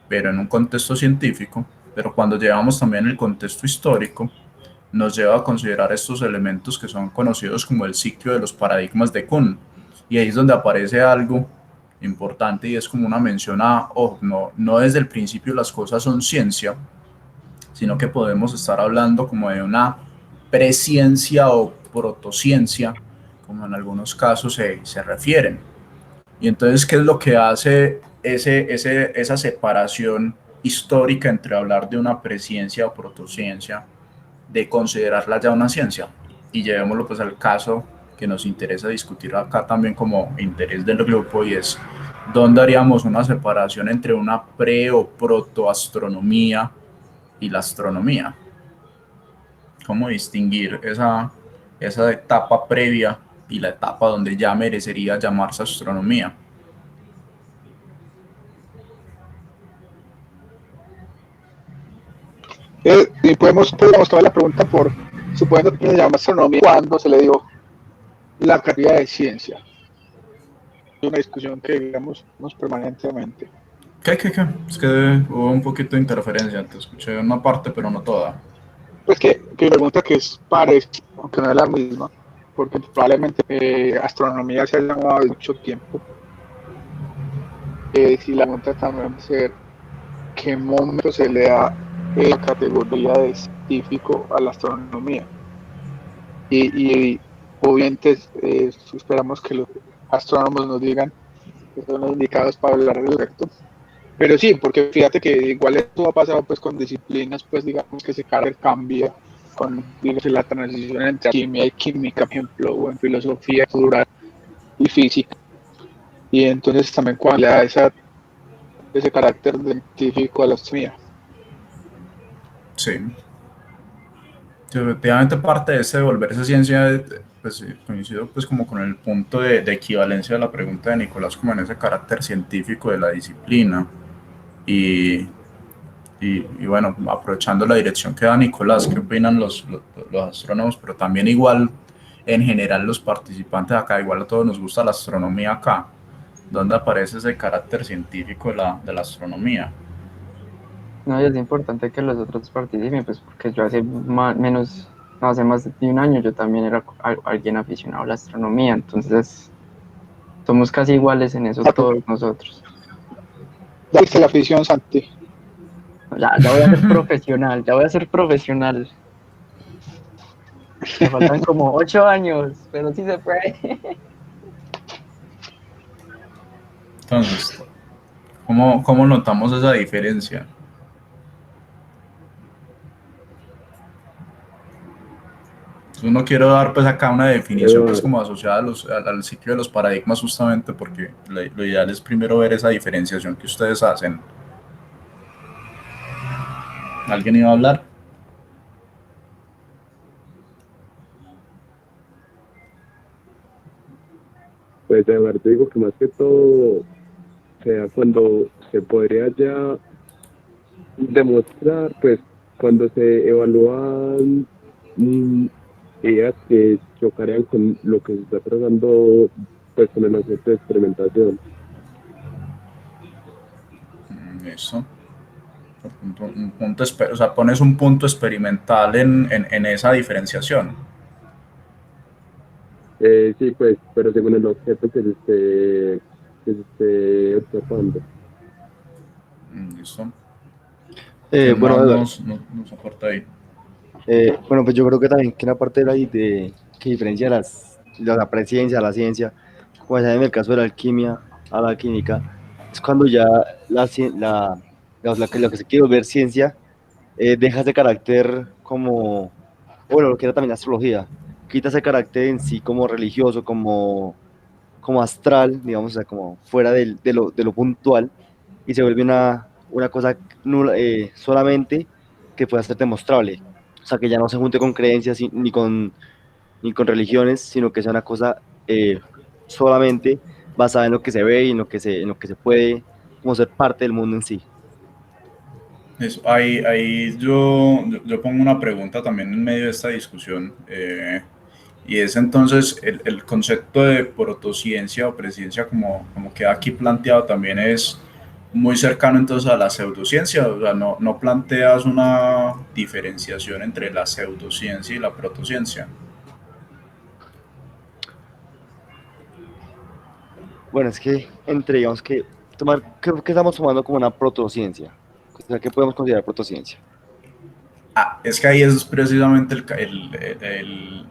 pero en un contexto científico. Pero cuando llevamos también el contexto histórico, nos lleva a considerar estos elementos que son conocidos como el ciclo de los paradigmas de Kuhn. Y ahí es donde aparece algo importante y es como una mención a, oh, no desde el principio las cosas son ciencia, sino que podemos estar hablando como de una presciencia o protociencia, como en algunos casos se refieren. Y entonces, ¿qué es lo que hace esa separación histórica entre hablar de una presciencia o protociencia, de considerarla ya una ciencia? Y llevémoslo pues al caso que nos interesa discutir acá también como interés del grupo, y es dónde haríamos una separación entre una pre o protoastronomía y la astronomía. ¿Cómo distinguir esa etapa previa y la etapa donde ya merecería llamarse astronomía? Y podemos tomar la pregunta por, suponiendo que se llama astronomía, ¿cuándo se le dio la carrera de ciencia? Es una discusión que digamos permanentemente. ¿Qué? Es que hubo un poquito de interferencia, te escuché una parte pero no toda. Pues que pregunta que es parecida, aunque no es la misma, porque probablemente astronomía se ha llamado mucho tiempo. Si la pregunta también va a ser qué momento se le da la categoría de científico a la astronomía. Y obviamente esperamos que los astrónomos nos digan que son los indicados para hablar al respecto. Pero sí, porque fíjate que igual esto ha pasado pues con disciplinas, pues digamos que ese carácter cambia con digamos, la transición entre química y química, por ejemplo, o en filosofía natural y física. Y entonces también cuando le da ese carácter científico a la astronomía. Sí. Efectivamente parte de ese volverse ciencia, pues coincido pues como con el punto de equivalencia de la pregunta de Nicolás, como en ese carácter científico de la disciplina. Y bueno, aprovechando la dirección que da Nicolás, ¿qué opinan los astrónomos? Pero también igual, en general, los participantes acá, igual a todos nos gusta la astronomía acá. ¿Dónde aparece ese carácter científico de la astronomía? No, y es importante que los otros participen, pues porque yo hace más de un año yo también era alguien aficionado a la astronomía, entonces somos casi iguales en eso todos nosotros. Ya hice la afición, Santi. Ya voy a ser profesional, Me faltan como 8 años, pero sí se puede. Entonces, ¿cómo notamos esa diferencia? No quiero dar pues acá una definición pues como asociada al ciclo de los paradigmas, justamente porque lo ideal es primero ver esa diferenciación que ustedes hacen. ¿Alguien iba a hablar? Pues de verdad digo que más que todo, o sea, cuando se podría ya demostrar, pues cuando se evalúan ideas que chocarían con lo que se está tratando, pues con el objeto de experimentación. Eso. O sea, pones un punto experimental en esa diferenciación. Sí, pues, pero según el objeto que se esté observando. Listo. ¿Quién Bueno, más Eduardo, nos aporta ahí? bueno, pues yo creo que también que una parte que diferencia la preciencia, la ciencia, como ya en el caso de la alquimia a la química, es cuando ya lo que se quiere ver ciencia deja ese carácter como, bueno, lo que era también la astrología, quita ese carácter en sí como religioso, como astral, digamos, o sea, como fuera de lo puntual, y se vuelve una cosa solamente que pueda ser demostrable. O sea, que ya no se junte con creencias ni con religiones, sino que sea una cosa solamente basada en lo que se ve y en lo que se puede como ser parte del mundo en sí. Eso, ahí yo pongo una pregunta también en medio de esta discusión, y es entonces el concepto de protociencia o presciencia como queda aquí planteado también es muy cercano entonces a la pseudociencia. O sea, no planteas una diferenciación entre la pseudociencia y la protociencia. Bueno, es que digamos que ¿qué estamos tomando como una protociencia? O sea, ¿qué podemos considerar protociencia? Es que ahí es precisamente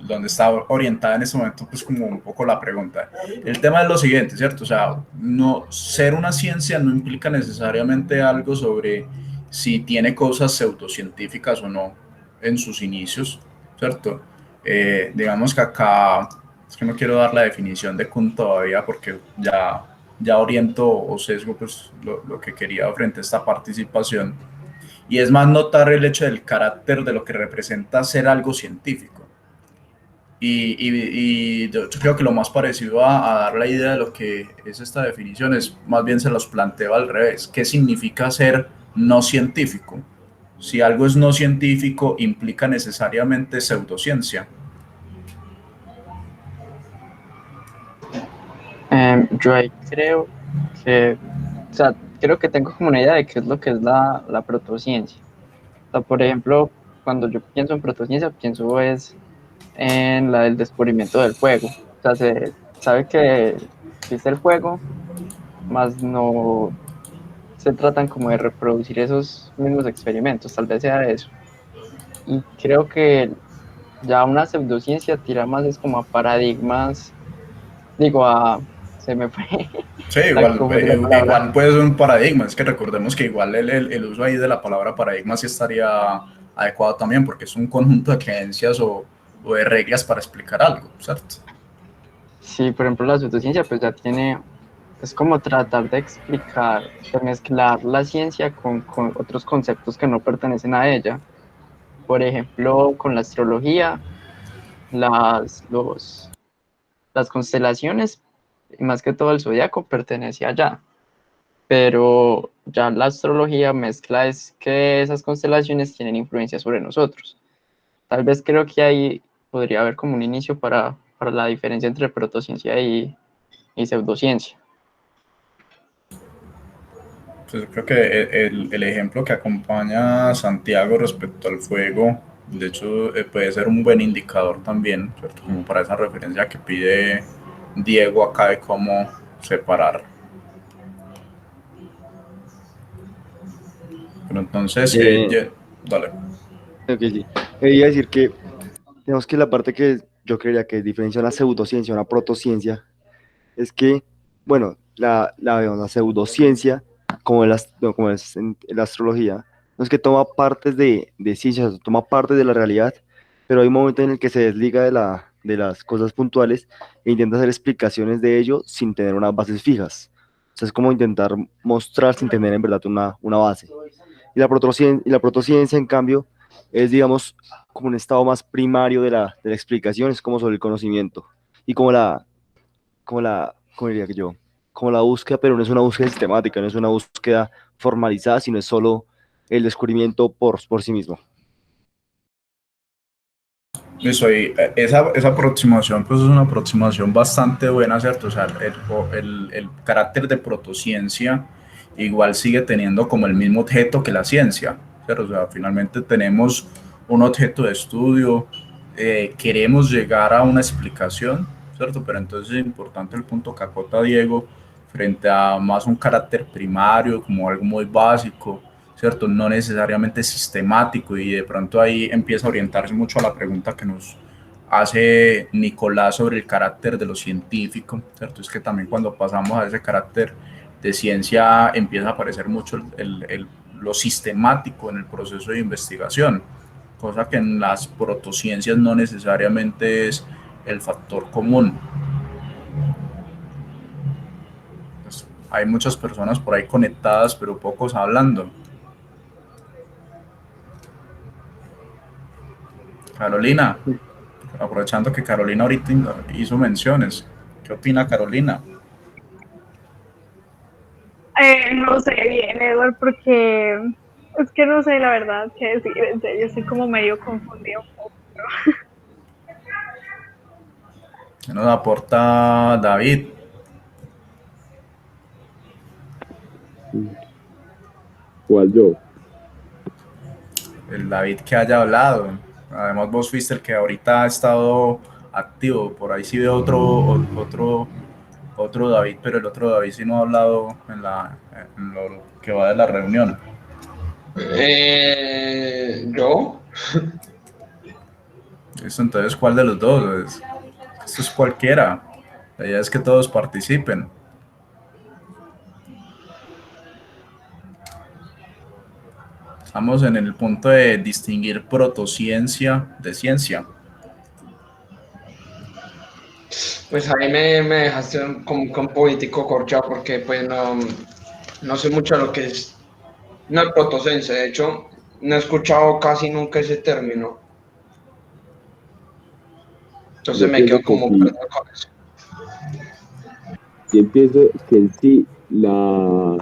donde está orientada en este momento, pues como un poco la pregunta. El tema es lo siguiente, ¿cierto? O sea, no, ser una ciencia no implica necesariamente algo sobre si tiene cosas pseudocientíficas o no en sus inicios, ¿cierto? Digamos que acá, es que no quiero dar la definición de Kuhn todavía porque ya oriento o sesgo pues, lo que quería frente a esta participación, y es más notar el hecho del carácter de lo que representa ser algo científico. Y yo creo que lo más parecido a dar la idea de lo que es esta definición es más bien se los planteo al revés. ¿Qué significa ser no científico? Si algo es no científico, implica necesariamente pseudociencia. Yo ahí creo que tengo como una idea de qué es lo que es la protociencia. O sea, por ejemplo, cuando yo pienso en protociencia, pienso es en la del descubrimiento del fuego. O sea, se sabe que existe el fuego, más no se tratan como de reproducir esos mismos experimentos, tal vez sea eso. Y creo que ya una pseudociencia tira más es como a paradigmas, se me fue Sí, ¿cómo es la palabra? igual puede ser un paradigma. Es que recordemos que igual el uso ahí de la palabra paradigma sí estaría adecuado también, porque es un conjunto de creencias o de reglas para explicar algo, ¿cierto? Sí, por ejemplo, la pseudociencia pues ya tiene, es como tratar de explicar, de mezclar la ciencia con otros conceptos que no pertenecen a ella. Por ejemplo, con la astrología, las constelaciones, y más que todo el zodiaco, pertenece allá. Pero ya la astrología mezcla es que esas constelaciones tienen influencia sobre nosotros. Tal vez creo que ahí podría haber como un inicio para la diferencia entre protociencia y pseudociencia. Pues yo creo que el ejemplo que acompaña a Santiago respecto al fuego, de hecho, puede ser un buen indicador también, ¿cierto? Como para esa referencia que pide Diego acá de cómo separar. Pero entonces, dale. Ok, sí. Iba a decir que tenemos que la parte que yo creería que diferencia una pseudociencia, una protociencia, es que, bueno, la pseudociencia, como es en la astrología, no es que toma partes de ciencias, toma partes de la realidad, pero hay un momento en el que se desliga de las cosas puntuales e intenta hacer explicaciones de ello sin tener unas bases fijas. O sea, es como intentar mostrar sin tener en verdad una base. Y la protociencia, en cambio, es, digamos, como un estado más primario de la explicación, es como sobre el conocimiento. Y ¿cómo diría que yo? Como la búsqueda, pero no es una búsqueda sistemática, no es una búsqueda formalizada, sino es solo el descubrimiento por sí mismo. Eso, y esa aproximación pues es una aproximación bastante buena, ¿cierto? O sea, el carácter de protociencia igual sigue teniendo como el mismo objeto que la ciencia, ¿cierto? O sea, finalmente tenemos un objeto de estudio, queremos llegar a una explicación, ¿cierto? Pero entonces es importante el punto que acota Diego frente a más un carácter primario, como algo muy básico, ¿cierto? No necesariamente sistemático, y de pronto ahí empieza a orientarse mucho a la pregunta que nos hace Nicolás sobre el carácter de lo científico, ¿cierto? Es que también cuando pasamos a ese carácter de ciencia empieza a aparecer mucho lo sistemático en el proceso de investigación, cosa que en las protociencias no necesariamente es el factor común. Pues, hay muchas personas por ahí conectadas, pero pocos hablando. Carolina, aprovechando que Carolina ahorita hizo menciones, ¿qué opina Carolina? No sé bien, Edward, porque es que no sé la verdad qué decir, en serio, estoy como medio confundida un poco. ¿Qué nos aporta David? ¿Cuál yo? El David que haya hablado. Además vos fuiste el que ahorita ha estado activo. Por ahí sí veo otro David, pero el otro David sí no ha hablado en lo que va de la reunión. ¿Yo? Listo, entonces, ¿cuál de los dos? Esto es cualquiera. La idea es que todos participen. Estamos en el punto de distinguir protociencia de ciencia. Pues ahí me dejaste como que un poquitico corchado porque pues no sé mucho lo que es una protociencia. De hecho, no he escuchado casi nunca ese término. Entonces Yo me quedo pienso que como sí. perdido con eso. Yo pienso que en sí la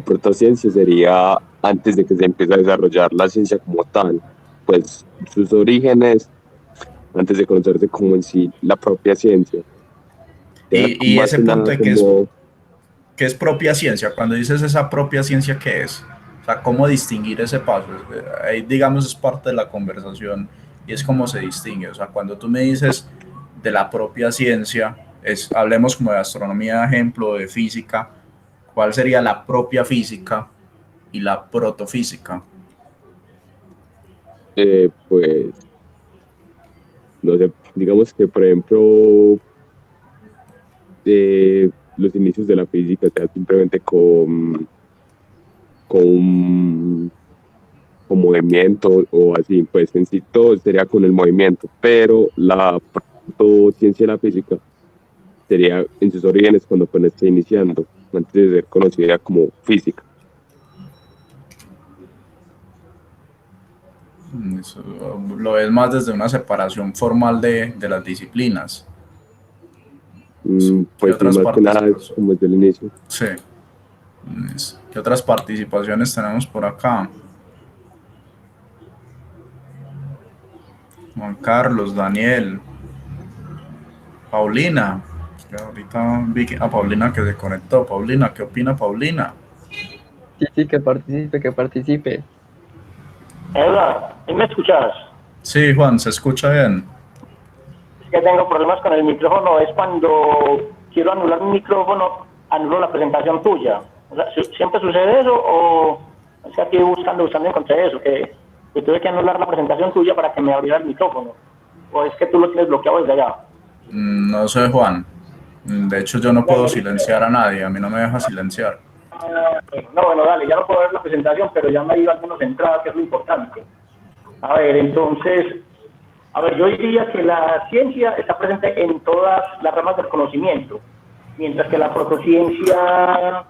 protociencia sería antes de que se empiece a desarrollar la ciencia como tal, pues sus orígenes, antes de conocerse como en sí la propia ciencia. Y Más ese que punto nada de como que es propia ciencia, cuando dices esa propia ciencia, ¿qué es? O sea, ¿cómo distinguir ese paso? Ahí, digamos, es parte de la conversación y es cómo se distingue. O sea, cuando tú me dices de la propia ciencia, hablemos como de astronomía, ejemplo, de física, ¿cuál sería la propia física y la protofísica? pues, no sé, digamos que por ejemplo, los inicios de la física, o sea, simplemente con movimiento o así, pues en sí todo sería con el movimiento, pero la ciencia de la física sería en sus orígenes cuando apenas está iniciando, antes de ser conocida como física. Eso, lo ves más desde una separación formal de las disciplinas. Pues sí, más que nada es como desde el inicio. Sí. ¿Qué otras participaciones tenemos por acá? Juan Carlos, Daniel, Paulina. Ahorita vi a Paulina que se conectó. Paulina, ¿qué opina Paulina? Sí, que participe. Edward, ¿me escuchas? Sí, Juan, se escucha bien. Es que tengo problemas con el micrófono, es cuando quiero anular mi micrófono, anulo la presentación tuya. O sea, ¿siempre sucede eso o es que aquí buscando encontré eso, que tuve que anular la presentación tuya para que me abriera el micrófono? ¿O es que tú lo tienes bloqueado desde allá? No sé, Juan. De hecho, yo no puedo silenciar a nadie. A mí no me deja silenciar. No, bueno, dale, ya no puedo ver la presentación, pero ya me ha ido algunos entradas, que es lo importante. A ver, entonces, yo diría que la ciencia está presente en todas las ramas del conocimiento, mientras que la protociencia,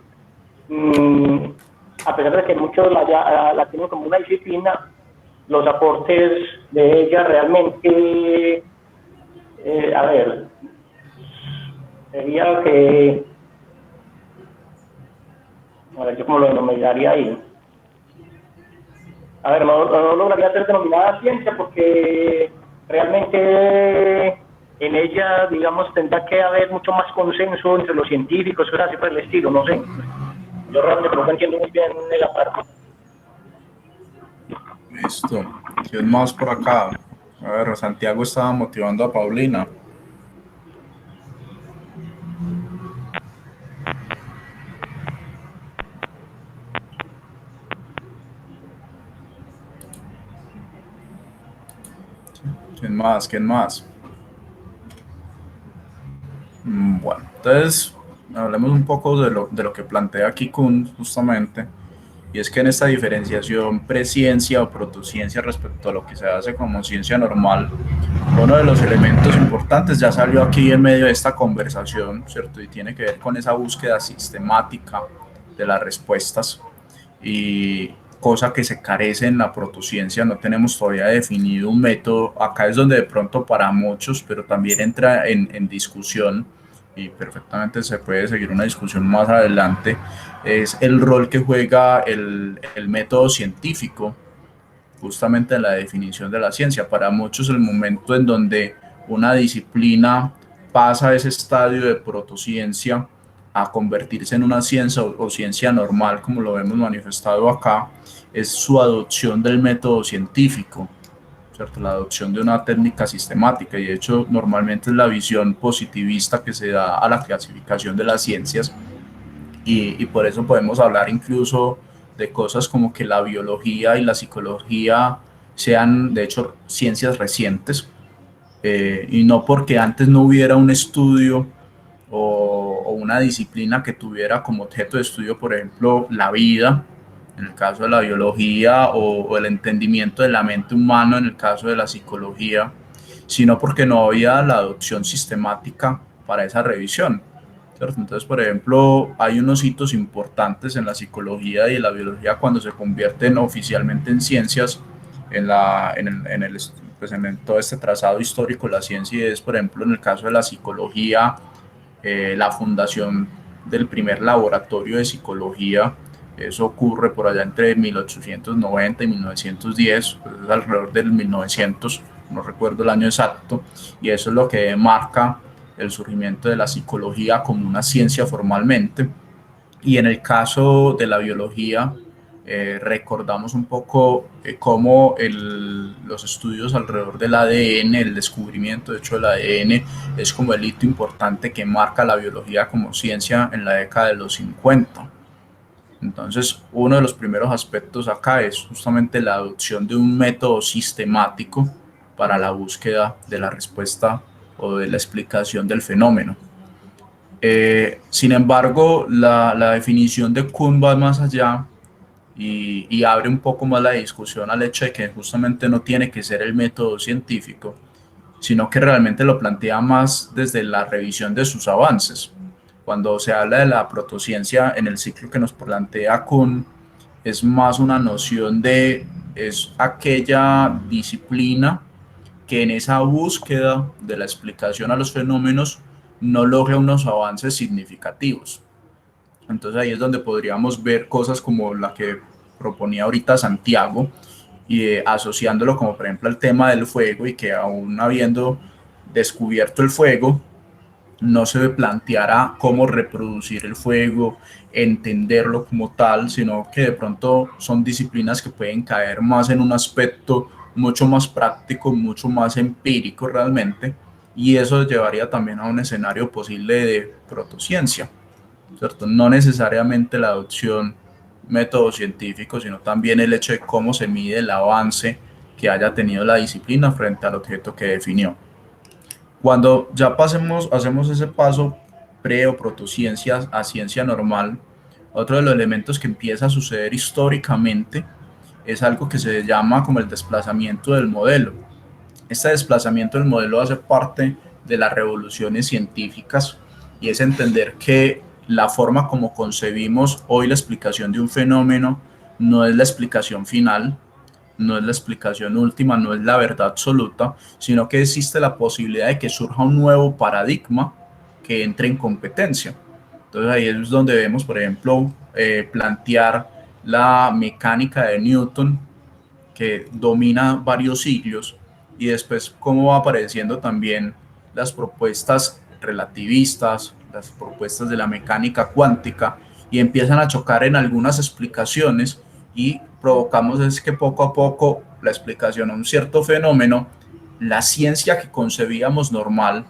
a pesar de que muchos la tienen como una disciplina, los aportes de ella realmente, sería que, yo cómo lo denominaría ahí. No lograría ser denominada ciencia porque realmente en ella, digamos, tendrá que haber mucho más consenso entre los científicos, cosas así por el estilo, no sé. Yo realmente no entiendo muy bien esa parte. Listo. ¿Quién más por acá? A ver, Santiago estaba motivando a Paulina. ¿Quién más? ¿Quién más? Bueno, entonces hablemos un poco de lo que plantea aquí Kuhn justamente, y es que en esta diferenciación presciencia o protociencia respecto a lo que se hace como ciencia normal, uno de los elementos importantes ya salió aquí en medio de esta conversación, ¿cierto? Y tiene que ver con esa búsqueda sistemática de las respuestas, y cosa que se carece en la protociencia. No tenemos todavía definido un método. Acá es donde de pronto para muchos, pero también entra en discusión, y perfectamente se puede seguir una discusión más adelante, es el rol que juega el método científico justamente en la definición de la ciencia. Para muchos el momento en donde una disciplina pasa a ese estadio de protociencia a convertirse en una ciencia o ciencia normal, como lo vemos manifestado acá, es su adopción del método científico, ¿cierto? La adopción de una técnica sistemática, y de hecho normalmente es la visión positivista que se da a la clasificación de las ciencias, y por eso podemos hablar incluso de cosas como que la biología y la psicología sean de hecho ciencias recientes, y no porque antes no hubiera un estudio o una disciplina que tuviera como objeto de estudio, por ejemplo, la vida, en el caso de la biología, o el entendimiento de la mente humana en el caso de la psicología, sino porque no había la adopción sistemática para esa revisión, ¿cierto? Entonces, por ejemplo, hay unos hitos importantes en la psicología y en la biología cuando se convierten oficialmente en ciencias pues en todo este trazado histórico de la ciencia, y es, por ejemplo, en el caso de la psicología, la fundación del primer laboratorio de psicología. Eso ocurre por allá entre 1890 y 1910, pues es alrededor del 1900, no recuerdo el año exacto, y eso es lo que marca el surgimiento de la psicología como una ciencia formalmente. Y en el caso de la biología, recordamos un poco cómo los estudios alrededor del ADN, el descubrimiento de hecho del ADN, es como el hito importante que marca la biología como ciencia en la década de los 50. Entonces, uno de los primeros aspectos acá es justamente la adopción de un método sistemático para la búsqueda de la respuesta o de la explicación del fenómeno. Sin embargo, la definición de Kuhn va más allá, y abre un poco más la discusión al hecho de que justamente no tiene que ser el método científico, sino que realmente lo plantea más desde la revisión de sus avances. Cuando se habla de la protociencia en el ciclo que nos plantea Kuhn, es más una noción es aquella disciplina que en esa búsqueda de la explicación a los fenómenos no logra unos avances significativos. Entonces ahí es donde podríamos ver cosas como la que proponía ahorita Santiago, y asociándolo como por ejemplo al tema del fuego, y que aún habiendo descubierto el fuego, no se planteara cómo reproducir el fuego, entenderlo como tal, sino que de pronto son disciplinas que pueden caer más en un aspecto mucho más práctico, mucho más empírico realmente, y eso llevaría también a un escenario posible de protociencia, ¿cierto? No necesariamente la adopción método científico, sino también el hecho de cómo se mide el avance que haya tenido la disciplina frente al objeto que definió. Cuando ya hacemos ese paso pre o protociencias a ciencia normal, otro de los elementos que empieza a suceder históricamente es algo que se llama como el desplazamiento del modelo. Este desplazamiento del modelo hace parte de las revoluciones científicas, y es entender que la forma como concebimos hoy la explicación de un fenómeno no es la explicación final, no es la explicación última, no es la verdad absoluta, sino que existe la posibilidad de que surja un nuevo paradigma que entre en competencia. Entonces ahí es donde vemos, por ejemplo, plantear la mecánica de Newton, que domina varios siglos, y después cómo va apareciendo también las propuestas relativistas, las propuestas de la mecánica cuántica, y empiezan a chocar en algunas explicaciones y provocamos es que poco a poco la explicación a un cierto fenómeno, la ciencia que concebíamos normal,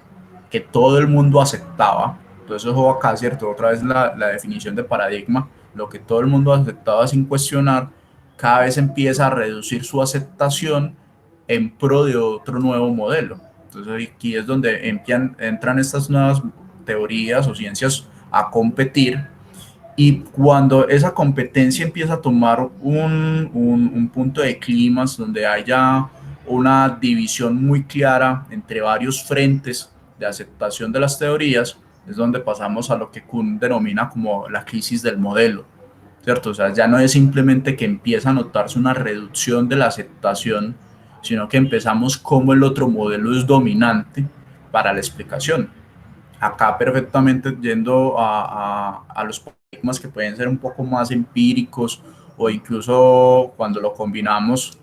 que todo el mundo aceptaba, entonces eso acá, ¿cierto? Otra vez la definición de paradigma, lo que todo el mundo aceptaba sin cuestionar, cada vez empieza a reducir su aceptación en pro de otro nuevo modelo. Entonces aquí es donde entran estas nuevas teorías o ciencias a competir, y cuando esa competencia empieza a tomar un punto de climas donde haya una división muy clara entre varios frentes de aceptación de las teorías, es donde pasamos a lo que Kuhn denomina como la crisis del modelo, ¿cierto? O sea, ya no es simplemente que empieza a notarse una reducción de la aceptación, sino que empezamos como el otro modelo es dominante para la explicación. Acá perfectamente yendo a los paradigmas que pueden ser un poco más empíricos o incluso cuando lo combinamos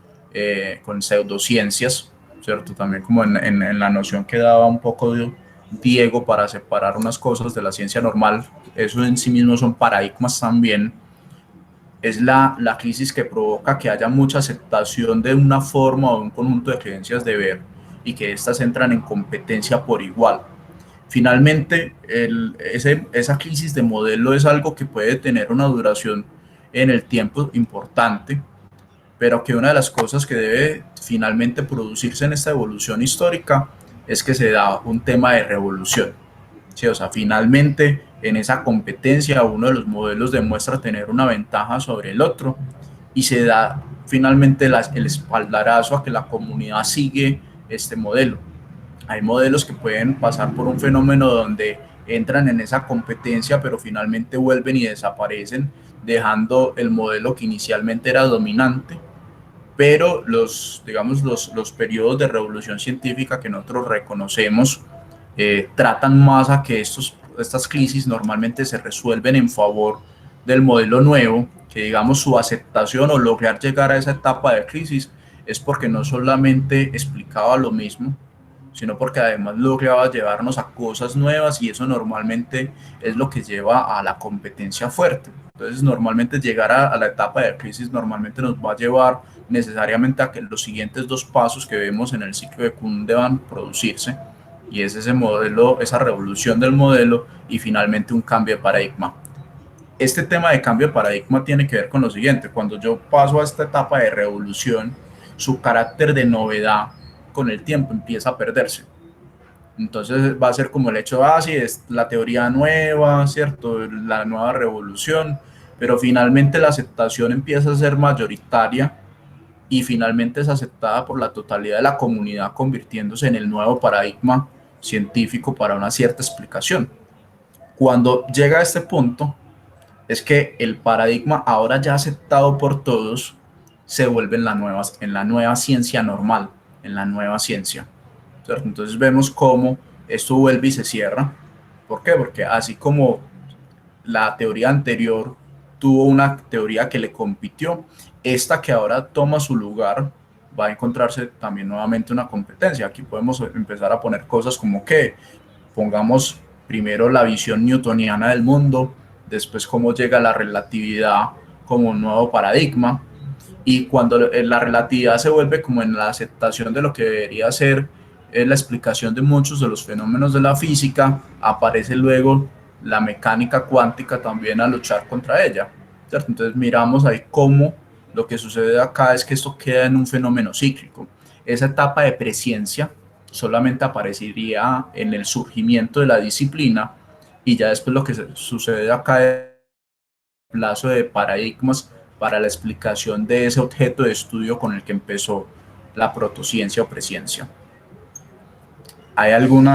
con pseudociencias, ¿cierto? También como en la noción que daba un poco de Diego para separar unas cosas de la ciencia normal, eso en sí mismo son paradigmas también, es la crisis que provoca que haya mucha aceptación de una forma o un conjunto de creencias de ver y que éstas entran en competencia por igual. Finalmente, esa crisis de modelo es algo que puede tener una duración en el tiempo importante, pero que una de las cosas que debe finalmente producirse en esta evolución histórica es que se da un tema de revolución. Sí, o sea, finalmente en esa competencia uno de los modelos demuestra tener una ventaja sobre el otro y se da finalmente el espaldarazo a que la comunidad sigue este modelo. Hay modelos que pueden pasar por un fenómeno donde entran en esa competencia, pero finalmente vuelven y desaparecen, dejando el modelo que inicialmente era dominante, pero digamos, los periodos de revolución científica que nosotros reconocemos tratan más a que estas crisis normalmente se resuelven en favor del modelo nuevo, que digamos su aceptación o lograr llegar a esa etapa de crisis es porque no solamente explicaba lo mismo, sino porque además lograba llevarnos a cosas nuevas, y eso normalmente es lo que lleva a la competencia fuerte. Entonces normalmente llegar a la etapa de crisis normalmente nos va a llevar necesariamente a que los siguientes dos pasos que vemos en el ciclo de Kuhn deban producirse, y es ese modelo, esa revolución del modelo y finalmente un cambio de paradigma. Este tema de cambio de paradigma tiene que ver con lo siguiente: cuando yo paso a esta etapa de revolución, su carácter de novedad con el tiempo empieza a perderse. Entonces va a ser como el hecho, sí, es la teoría nueva, ¿cierto? La nueva revolución, pero finalmente la aceptación empieza a ser mayoritaria y finalmente es aceptada por la totalidad de la comunidad, convirtiéndose en el nuevo paradigma científico para una cierta explicación. Cuando llega a este punto, es que el paradigma ahora ya aceptado por todos se vuelve en la nueva ciencia normal, en la nueva ciencia, ¿cierto? Entonces vemos cómo esto vuelve y se cierra. ¿Por qué? Porque así como la teoría anterior tuvo una teoría que le compitió, esta que ahora toma su lugar va a encontrarse también nuevamente una competencia. Aquí podemos empezar a poner cosas como que pongamos primero la visión newtoniana del mundo, después cómo llega la relatividad como un nuevo paradigma, y cuando la relatividad se vuelve como en la aceptación de lo que debería ser la explicación de muchos de los fenómenos de la física, aparece luego la mecánica cuántica también a luchar contra ella, ¿cierto? Entonces miramos ahí cómo lo que sucede acá es que esto queda en un fenómeno cíclico. Esa etapa de presciencia solamente aparecería en el surgimiento de la disciplina, y ya después lo que sucede acá es el plazo de paradigmas para la explicación de ese objeto de estudio con el que empezó la protociencia o presciencia. ¿Hay algún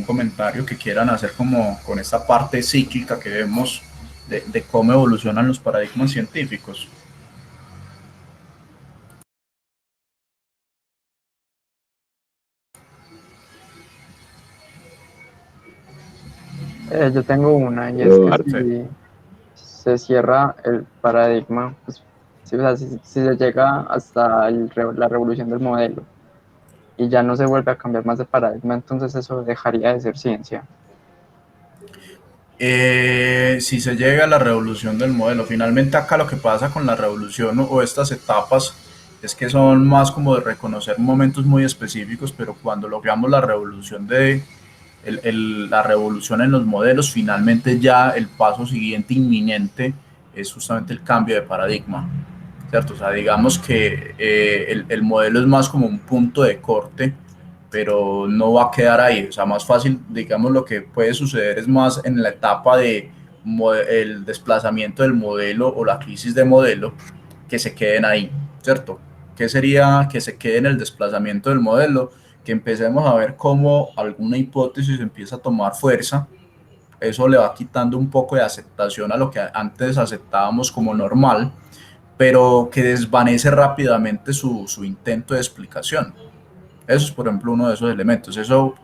comentario que quieran hacer como con esta parte cíclica que vemos de cómo evolucionan los paradigmas científicos? Yo tengo una, y es que si se cierra el paradigma, pues, si, o sea, si se llega hasta la revolución del modelo y ya no se vuelve a cambiar más de paradigma, entonces eso dejaría de ser ciencia. Si se llega a la revolución del modelo, finalmente acá lo que pasa con la revolución o estas etapas es que son más como de reconocer momentos muy específicos, pero cuando logramos la revolución la revolución en los modelos, finalmente ya el paso siguiente inminente es justamente el cambio de paradigma, ¿cierto? O sea, digamos que el modelo es más como un punto de corte, pero no va a quedar ahí. O sea, más fácil, digamos, lo que puede suceder es más en la etapa de el desplazamiento del modelo o la crisis de modelo, que se queden ahí, ¿cierto? ¿Qué sería que se quede en el desplazamiento del modelo? Que empecemos a ver cómo alguna hipótesis empieza a tomar fuerza. Eso le va quitando un poco de aceptación a lo que antes aceptábamos como normal, pero que desvanece rápidamente su intento de explicación. Eso es, por ejemplo, uno de esos elementos. Eso,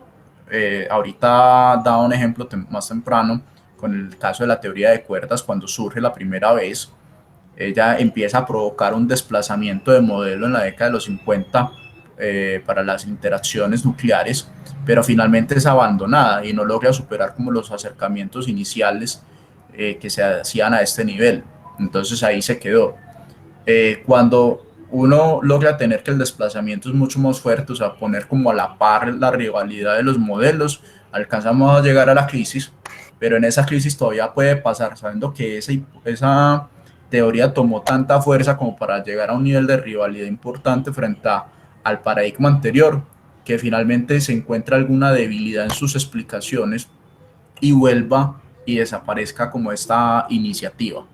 ahorita daba un ejemplo más temprano con el caso de la teoría de cuerdas, cuando surge la primera vez. Ella empieza a provocar un desplazamiento de modelo en la década de los 50 para las interacciones nucleares, pero finalmente es abandonada y no logra superar como los acercamientos iniciales que se hacían a este nivel. Entonces ahí se quedó. Cuando uno logra tener que el desplazamiento es mucho más fuerte, o sea, poner como a la par la rivalidad de los modelos, alcanzamos a llegar a la crisis, pero en esa crisis todavía puede pasar, sabiendo que esa teoría tomó tanta fuerza como para llegar a un nivel de rivalidad importante frente al paradigma anterior, que finalmente se encuentra alguna debilidad en sus explicaciones y vuelva y desaparezca como esta iniciativa.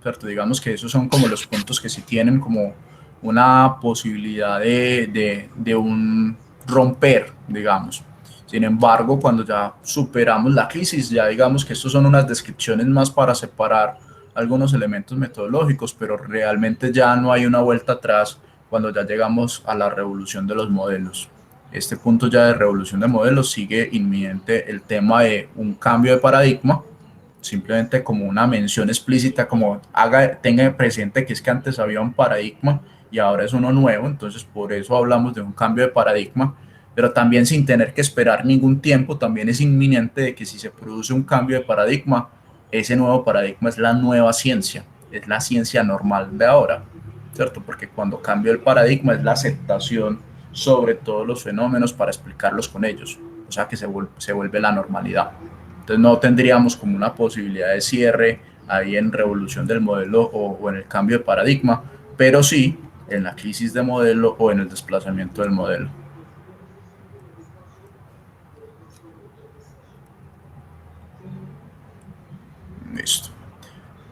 ¿Cierto? Digamos que esos son como los puntos que sí tienen como una posibilidad de un romper, digamos. Sin embargo, cuando ya superamos la crisis, ya digamos que estos son unas descripciones más para separar algunos elementos metodológicos, pero realmente ya no hay una vuelta atrás cuando ya llegamos a la revolución de los modelos. Este punto ya de revolución de modelos sigue inminente el tema de un cambio de paradigma, simplemente como una mención explícita, como tenga presente que es que antes había un paradigma y ahora es uno nuevo, entonces por eso hablamos de un cambio de paradigma, pero también sin tener que esperar ningún tiempo, también es inminente de que si se produce un cambio de paradigma, ese nuevo paradigma es la nueva ciencia, es la ciencia normal de ahora, ¿cierto? Porque cuando cambia el paradigma es la aceptación sobre todos los fenómenos para explicarlos con ellos, o sea que se vuelve la normalidad. Entonces no tendríamos como una posibilidad de cierre ahí en revolución del modelo o en el cambio de paradigma, pero sí en la crisis de modelo o en el desplazamiento del modelo. Listo.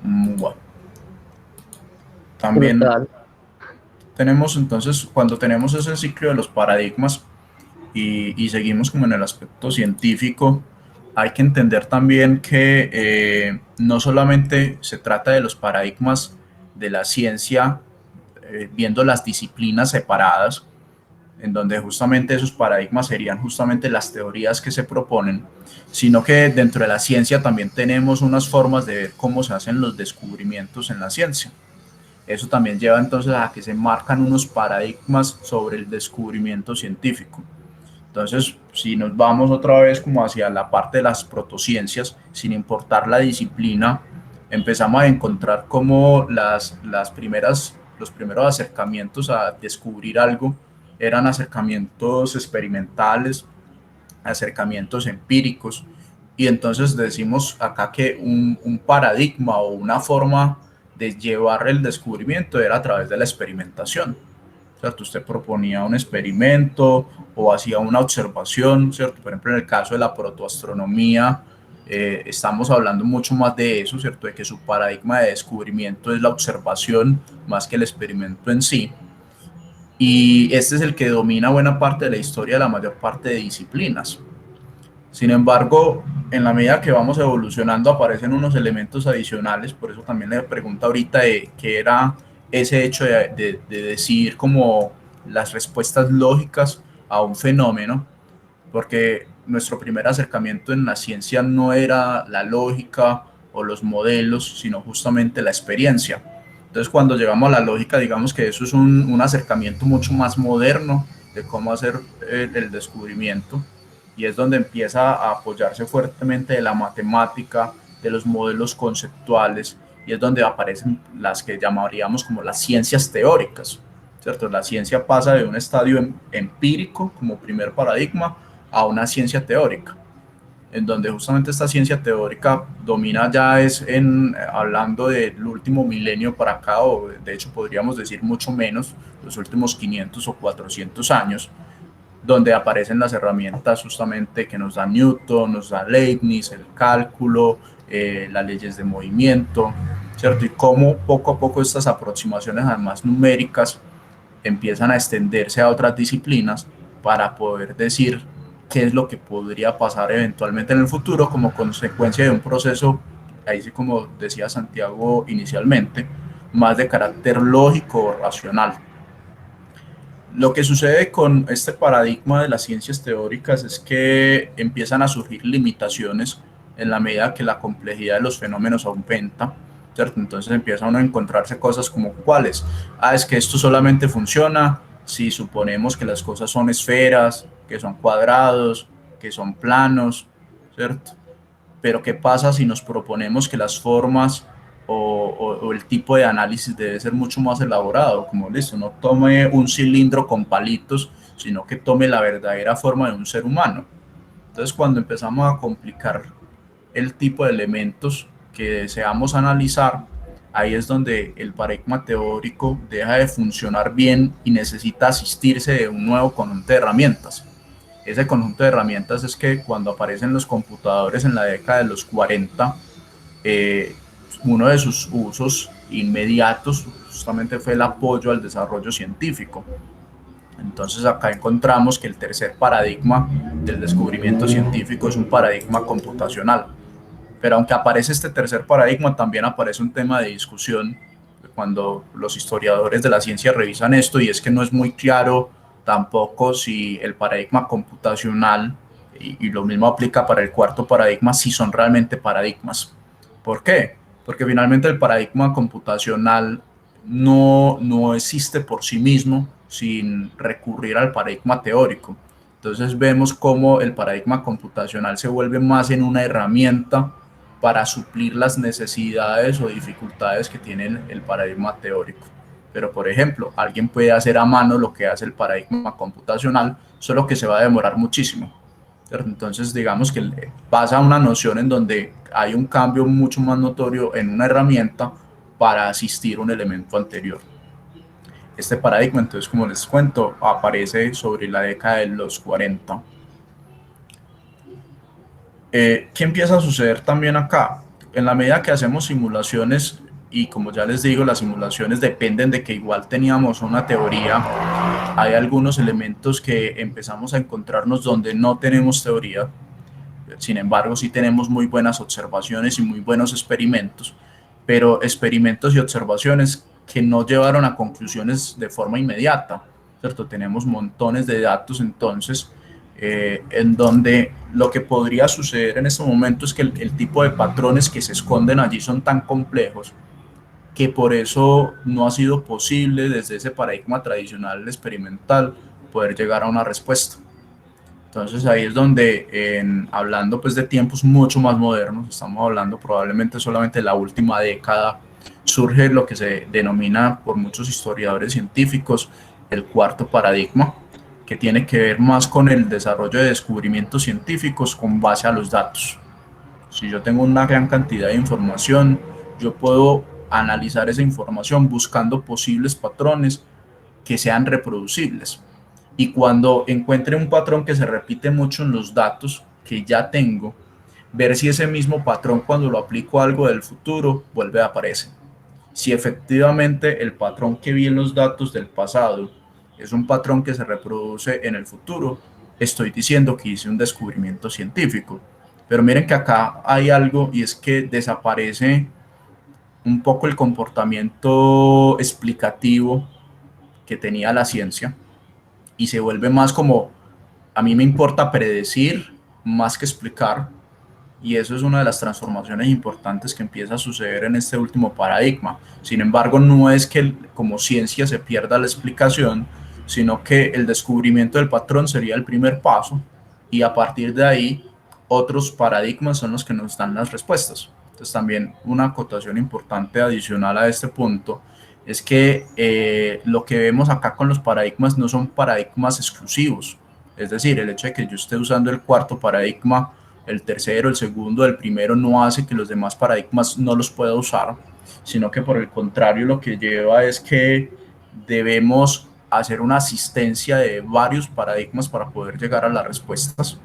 Bueno. También tenemos entonces, cuando tenemos ese ciclo de los paradigmas y seguimos como en el aspecto científico, hay que entender también que no solamente se trata de los paradigmas de la ciencia, viendo las disciplinas separadas, en donde justamente esos paradigmas serían justamente las teorías que se proponen, sino que dentro de la ciencia también tenemos unas formas de ver cómo se hacen los descubrimientos en la ciencia. Eso también lleva entonces a que se marcan unos paradigmas sobre el descubrimiento científico. Entonces, si nos vamos otra vez como hacia la parte de las protociencias, sin importar la disciplina, empezamos a encontrar como los primeros acercamientos a descubrir algo eran acercamientos experimentales, acercamientos empíricos, y entonces decimos acá que un paradigma o una forma de llevar el descubrimiento era a través de la experimentación. ¿Cierto? Usted proponía un experimento o hacía una observación, ¿cierto? Por ejemplo, en el caso de la protoastronomía, estamos hablando mucho más de eso, ¿cierto? De que su paradigma de descubrimiento es la observación más que el experimento en sí. Y este es el que domina buena parte de la historia de la mayor parte de disciplinas. Sin embargo, en la medida que vamos evolucionando aparecen unos elementos adicionales, por eso también le pregunto ahorita de qué era ese hecho de decir como las respuestas lógicas a un fenómeno, porque nuestro primer acercamiento en la ciencia no era la lógica o los modelos, sino justamente la experiencia. Entonces cuando llegamos a la lógica, digamos que eso es un acercamiento mucho más moderno de cómo hacer el descubrimiento, y es donde empieza a apoyarse fuertemente de la matemática, de los modelos conceptuales, y es donde aparecen las que llamaríamos como las ciencias teóricas, ¿cierto? La ciencia pasa de un estadio empírico como primer paradigma a una ciencia teórica, en donde justamente esta ciencia teórica domina ya hablando del último milenio para acá, o de hecho podríamos decir mucho menos, los últimos 500 o 400 años, donde aparecen las herramientas justamente que nos da Newton, nos da Leibniz, el cálculo, las leyes de movimiento, ¿cierto? Y cómo poco a poco estas aproximaciones, además numéricas, empiezan a extenderse a otras disciplinas para poder decir qué es lo que podría pasar eventualmente en el futuro como consecuencia de un proceso, ahí sí como decía Santiago inicialmente, más de carácter lógico o racional. Lo que sucede con este paradigma de las ciencias teóricas es que empiezan a surgir limitaciones en la medida que la complejidad de los fenómenos aumenta, ¿cierto? Entonces empieza uno a encontrarse cosas como ¿cuáles? Es que esto solamente funciona si suponemos que las cosas son esferas, que son cuadrados, que son planos, ¿cierto? Pero ¿qué pasa si nos proponemos que las formas o el tipo de análisis debe ser mucho más elaborado? Como listo, no tome un cilindro con palitos, sino que tome la verdadera forma de un ser humano. Entonces, cuando empezamos a complicar el tipo de elementos que deseamos analizar, ahí es donde el paradigma teórico deja de funcionar bien y necesita asistirse de un nuevo conjunto de herramientas. Ese conjunto de herramientas es que cuando aparecen los computadores en la década de los 40, uno de sus usos inmediatos justamente fue el apoyo al desarrollo científico. Entonces acá encontramos que el tercer paradigma del descubrimiento científico es un paradigma computacional. Pero aunque aparece este tercer paradigma, también aparece un tema de discusión cuando los historiadores de la ciencia revisan esto, y es que no es muy claro tampoco si el paradigma computacional, y lo mismo aplica para el cuarto paradigma, si son realmente paradigmas. ¿Por qué? Porque finalmente el paradigma computacional no existe por sí mismo sin recurrir al paradigma teórico. Entonces vemos cómo el paradigma computacional se vuelve más en una herramienta para suplir las necesidades o dificultades que tiene el paradigma teórico. Pero, por ejemplo, alguien puede hacer a mano lo que hace el paradigma computacional, solo que se va a demorar muchísimo. Entonces, digamos que pasa una noción en donde hay un cambio mucho más notorio en una herramienta para asistir a un elemento anterior. Este paradigma, entonces, como les cuento, aparece sobre la década de los 40. ¿Qué empieza a suceder también acá? En la medida que hacemos simulaciones, y como ya les digo, las simulaciones dependen de que igual teníamos una teoría, hay algunos elementos que empezamos a encontrarnos donde no tenemos teoría. Sin embargo, sí tenemos muy buenas observaciones y muy buenos experimentos, pero experimentos y observaciones que no llevaron a conclusiones de forma inmediata, ¿cierto? Tenemos montones de datos, entonces, en donde lo que podría suceder en este momento es que el tipo de patrones que se esconden allí son tan complejos que por eso no ha sido posible desde ese paradigma tradicional experimental poder llegar a una respuesta. Entonces ahí es donde, hablando pues de tiempos mucho más modernos, estamos hablando probablemente solamente de la última década, surge lo que se denomina por muchos historiadores científicos el cuarto paradigma, que tiene que ver más con el desarrollo de descubrimientos científicos con base a los datos. Si yo tengo una gran cantidad de información, yo puedo analizar esa información buscando posibles patrones que sean reproducibles. Y cuando encuentre un patrón que se repite mucho en los datos que ya tengo, ver si ese mismo patrón cuando lo aplico a algo del futuro vuelve a aparecer. Si efectivamente el patrón que vi en los datos del pasado es un patrón que se reproduce en el futuro, estoy diciendo que hice un descubrimiento científico. Pero miren que acá hay algo, y es que desaparece un poco el comportamiento explicativo que tenía la ciencia y se vuelve más como, a mí me importa predecir más que explicar, y eso es una de las transformaciones importantes que empieza a suceder en este último paradigma. Sin embargo, no es que como ciencia se pierda la explicación, sino que el descubrimiento del patrón sería el primer paso, y a partir de ahí otros paradigmas son los que nos dan las respuestas. Entonces también una acotación importante adicional a este punto es que lo que vemos acá con los paradigmas no son paradigmas exclusivos. Es decir, el hecho de que yo esté usando el cuarto paradigma, el tercero, el segundo, el primero, no hace que los demás paradigmas no los pueda usar, sino que por el contrario lo que lleva es que debemos hacer una asistencia de varios paradigmas para poder llegar a las respuestas.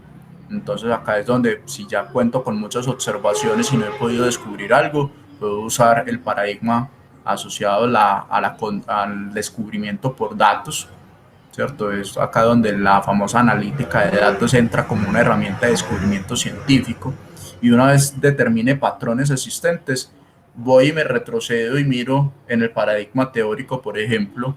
Entonces acá es donde, si ya cuento con muchas observaciones y no he podido descubrir algo, puedo usar el paradigma asociado al descubrimiento por datos, ¿cierto? Es acá donde la famosa analítica de datos entra como una herramienta de descubrimiento científico, y una vez determine patrones existentes, voy y me retrocedo y miro en el paradigma teórico, por ejemplo,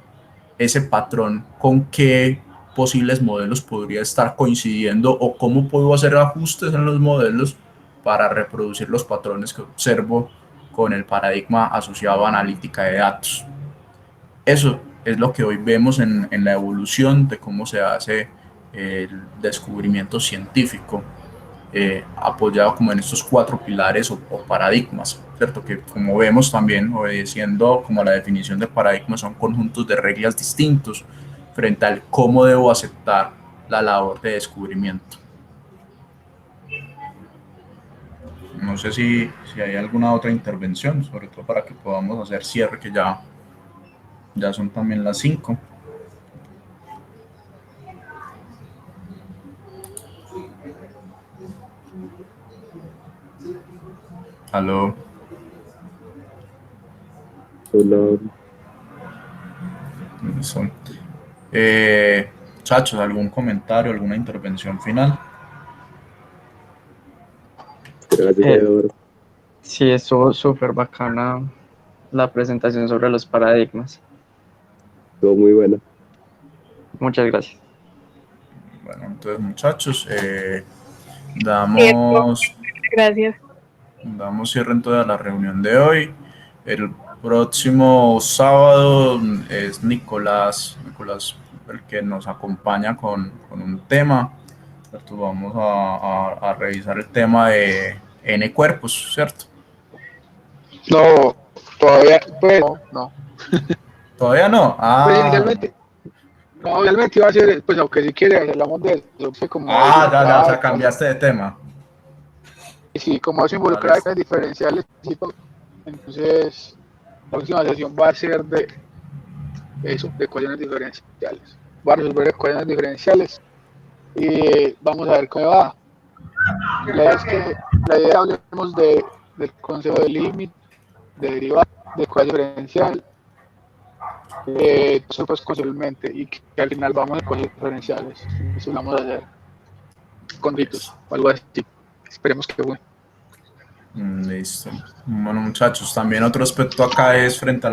ese patrón con qué posibles modelos podría estar coincidiendo o cómo puedo hacer ajustes en los modelos para reproducir los patrones que observo con el paradigma asociado a analítica de datos. Eso es lo que hoy vemos en la evolución de cómo se hace el descubrimiento científico, apoyado como en estos 4 pilares o paradigmas, ¿cierto? Que como vemos también, obedeciendo como la definición de paradigma, son conjuntos de reglas distintos frente al cómo debo aceptar la labor de descubrimiento. No sé si hay alguna otra intervención, sobre todo para que podamos hacer cierre, que ya son también las 5. Aló. Hola. Muchachos, ¿algún comentario, alguna intervención final? Sí, estuvo súper bacana la presentación sobre los paradigmas. Estuvo muy buena. Muchas gracias. Bueno, entonces, muchachos, damos cierre en toda la reunión de hoy. El próximo sábado es Nicolás el que nos acompaña con un tema. Entonces vamos a revisar el tema de N cuerpos, ¿cierto? No, todavía, pues, no. ¿Todavía no? Pues inicialmente iba a ser, pues aunque si quiere hablamos de eso, fue como... ya, o sea, cambiaste de tema. Sí, como se involucra ecuaciones diferenciales, entonces la próxima sesión va a ser de eso, de ecuaciones diferenciales. Va a resolver ecuaciones diferenciales y vamos a ver cómo va. La idea es que hablemos del concepto de límite, de derivada, de ecuación diferencial, pues conceptualmente, y que al final vamos a ecuaciones diferenciales. Eso lo vamos a hacer con ritos o algo así. Esperemos que bueno. Listo. Bueno, muchachos, también otro aspecto acá es frente a